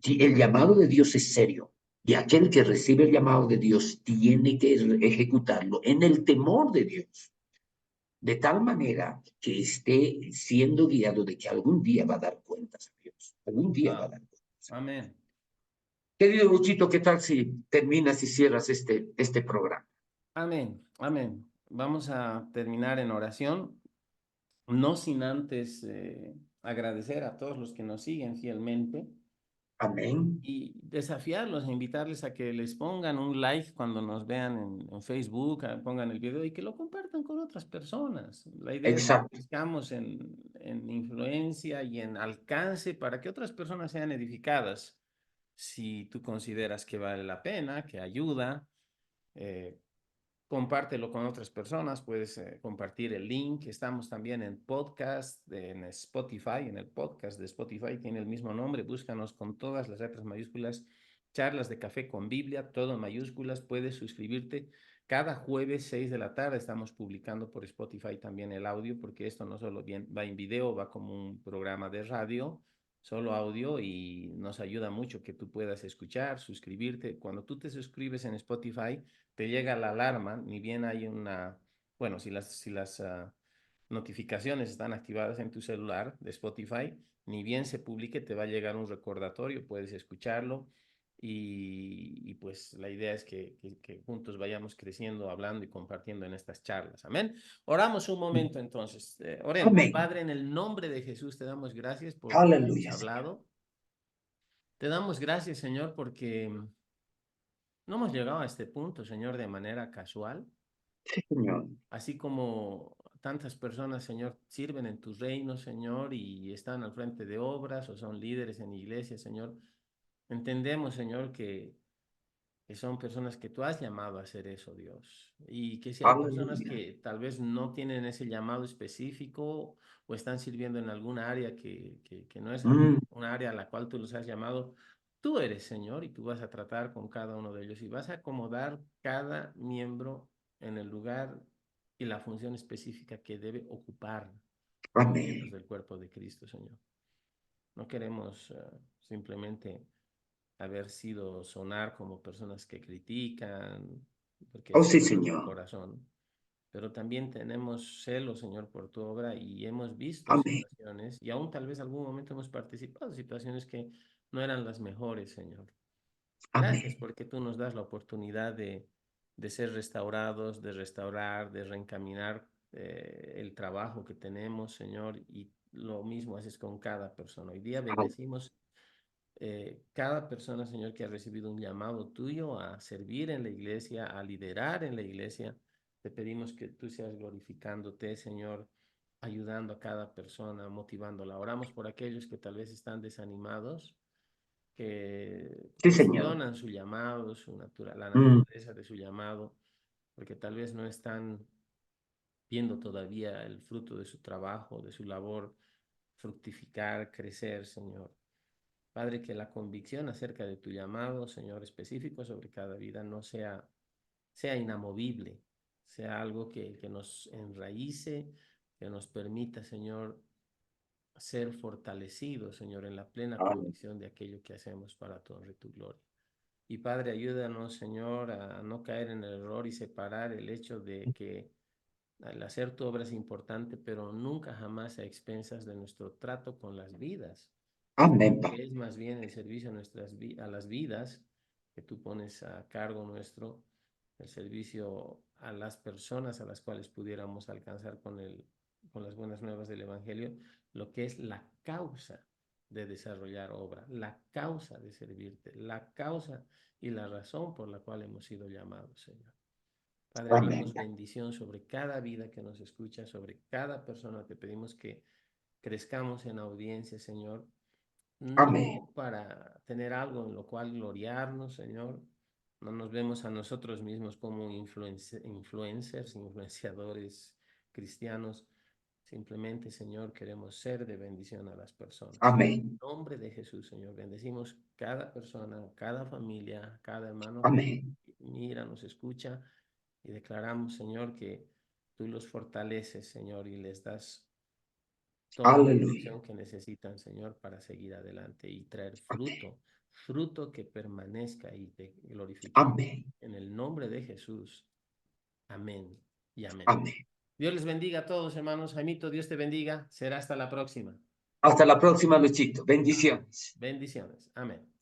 Speaker 2: Si el llamado de Dios es serio y aquel que recibe el llamado de Dios tiene que ejecutarlo en el temor de Dios, de tal manera que esté siendo guiado de que algún día va a dar cuentas a Dios, algún día va a
Speaker 1: Wow.
Speaker 2: dar cuentas.
Speaker 1: Amén.
Speaker 2: Querido Luchito, ¿qué tal si terminas y cierras este programa?
Speaker 1: Amén. Amén. Vamos a terminar en oración, no sin antes agradecer a todos los que nos siguen fielmente
Speaker 2: Amén.
Speaker 1: y desafiarlos e invitarles a que les pongan un like cuando nos vean en Facebook, pongan el video y que lo compartan con otras personas. La idea es que
Speaker 2: Exacto.
Speaker 1: crezcamos en influencia y en alcance para que otras personas sean edificadas. Si tú consideras que vale la pena, que ayuda, eh, compártelo con otras personas, puedes compartir el link. Estamos también en podcast, en Spotify, en el podcast de Spotify, tiene el mismo nombre, búscanos con todas las letras mayúsculas, charlas de café con Biblia, todo en mayúsculas, puedes suscribirte. Cada jueves 6 de la tarde estamos publicando por Spotify también el audio, porque esto no solo va en video, va como un programa de radio, solo audio y nos ayuda mucho que tú puedas escuchar, suscribirte. Cuando tú te suscribes en Spotify, te llega la alarma, ni bien hay una, bueno, si las notificaciones están activadas en tu celular de Spotify, ni bien se publique, te va a llegar un recordatorio, puedes escucharlo y pues la idea es que juntos vayamos creciendo, hablando y compartiendo en estas charlas. Amén. Oramos un momento entonces. Oremos.
Speaker 2: Amén.
Speaker 1: Padre, en el nombre de Jesús te damos gracias por lo que hemos
Speaker 2: Aleluya, Señor.
Speaker 1: hablado. Te damos gracias, Señor, porque no hemos llegado a este punto, Señor, de manera casual.
Speaker 2: Sí, Señor.
Speaker 1: Así como tantas personas, Señor, sirven en tu reino, Señor, y están al frente de obras o son líderes en iglesia, Señor, entendemos, Señor, que son personas que tú has llamado a hacer eso, Dios. Y que si hay personas
Speaker 2: Aleluya.
Speaker 1: que tal vez no tienen ese llamado específico o están sirviendo en alguna área que no es
Speaker 2: Mm,
Speaker 1: una área a la cual tú los has llamado, tú eres, Señor, y tú vas a tratar con cada uno de ellos y vas a acomodar cada miembro en el lugar y la función específica que debe ocupar como miembros
Speaker 2: amén.
Speaker 1: del cuerpo de Cristo, Señor. No queremos simplemente haber sido sonar como personas que critican, porque
Speaker 2: Oh,
Speaker 1: ese
Speaker 2: sí,
Speaker 1: no es nuestro
Speaker 2: Señor.
Speaker 1: corazón, pero también tenemos celo, Señor, por tu obra y hemos visto
Speaker 2: Amén.
Speaker 1: situaciones y aún tal vez algún momento hemos participado en situaciones que no eran las mejores, Señor. Gracias
Speaker 2: Amén.
Speaker 1: porque tú nos das la oportunidad de ser restaurados, de restaurar, de reencaminar el trabajo que tenemos, Señor, y lo mismo haces con cada persona. Hoy día
Speaker 2: Am-
Speaker 1: bendecimos cada persona, Señor, que ha recibido un llamado tuyo a servir en la iglesia, a liderar en la iglesia. Te pedimos que tú seas glorificándote, Señor, ayudando a cada persona, motivándola. Oramos por aquellos que tal vez están desanimados, que
Speaker 2: Sí, Señor.
Speaker 1: cuestionan su llamado, la
Speaker 2: Mm,
Speaker 1: naturaleza de su llamado, porque tal vez no están viendo todavía el fruto de su trabajo, de su labor fructificar, crecer, Señor. Padre, que la convicción acerca de tu llamado, Señor, específico sobre cada vida no sea inamovible, sea algo que nos enraíce, que nos permita, Señor, ser fortalecidos, Señor, en la plena
Speaker 2: Amén.
Speaker 1: convicción de aquello que hacemos para tu honra y tu gloria. Y Padre, ayúdanos, Señor, a no caer en el error y separar el hecho de que el hacer tu obra es importante, pero nunca jamás a expensas de nuestro trato con las vidas,
Speaker 2: Amén,
Speaker 1: que
Speaker 2: Padre.
Speaker 1: es más bien el servicio a, a las vidas que tú pones a cargo nuestro, el servicio a las personas a las cuales pudiéramos alcanzar con las buenas nuevas del Evangelio, lo que es la causa de desarrollar obra, la causa de servirte, la causa y la razón por la cual hemos sido llamados, Señor. Padre,
Speaker 2: Amén.
Speaker 1: hablamos bendición sobre cada vida que nos escucha, sobre cada persona. Te pedimos que crezcamos en audiencia, Señor,
Speaker 2: Amén.
Speaker 1: no para tener algo en lo cual gloriarnos, Señor. No nos vemos a nosotros mismos como influencers, influenciadores cristianos. Simplemente, Señor, queremos ser de bendición a las personas. En el
Speaker 2: Amén.
Speaker 1: nombre de Jesús, Señor, bendecimos cada persona, cada familia, cada hermano que
Speaker 2: Amén.
Speaker 1: mira, nos escucha y declaramos, Señor, que tú los fortaleces, Señor, y les das toda la
Speaker 2: Aleluya.
Speaker 1: dirección que necesitan, Señor, para seguir adelante y traer fruto, fruto que permanezca y te glorifiquemos.
Speaker 2: Amén.
Speaker 1: En el nombre de Jesús. Amén y amén.
Speaker 2: Amén.
Speaker 1: Dios les bendiga a todos, hermanos. Jaimito, Dios te bendiga. Será hasta la próxima.
Speaker 2: Hasta la próxima, Luchito. Bendiciones.
Speaker 1: Bendiciones. Amén.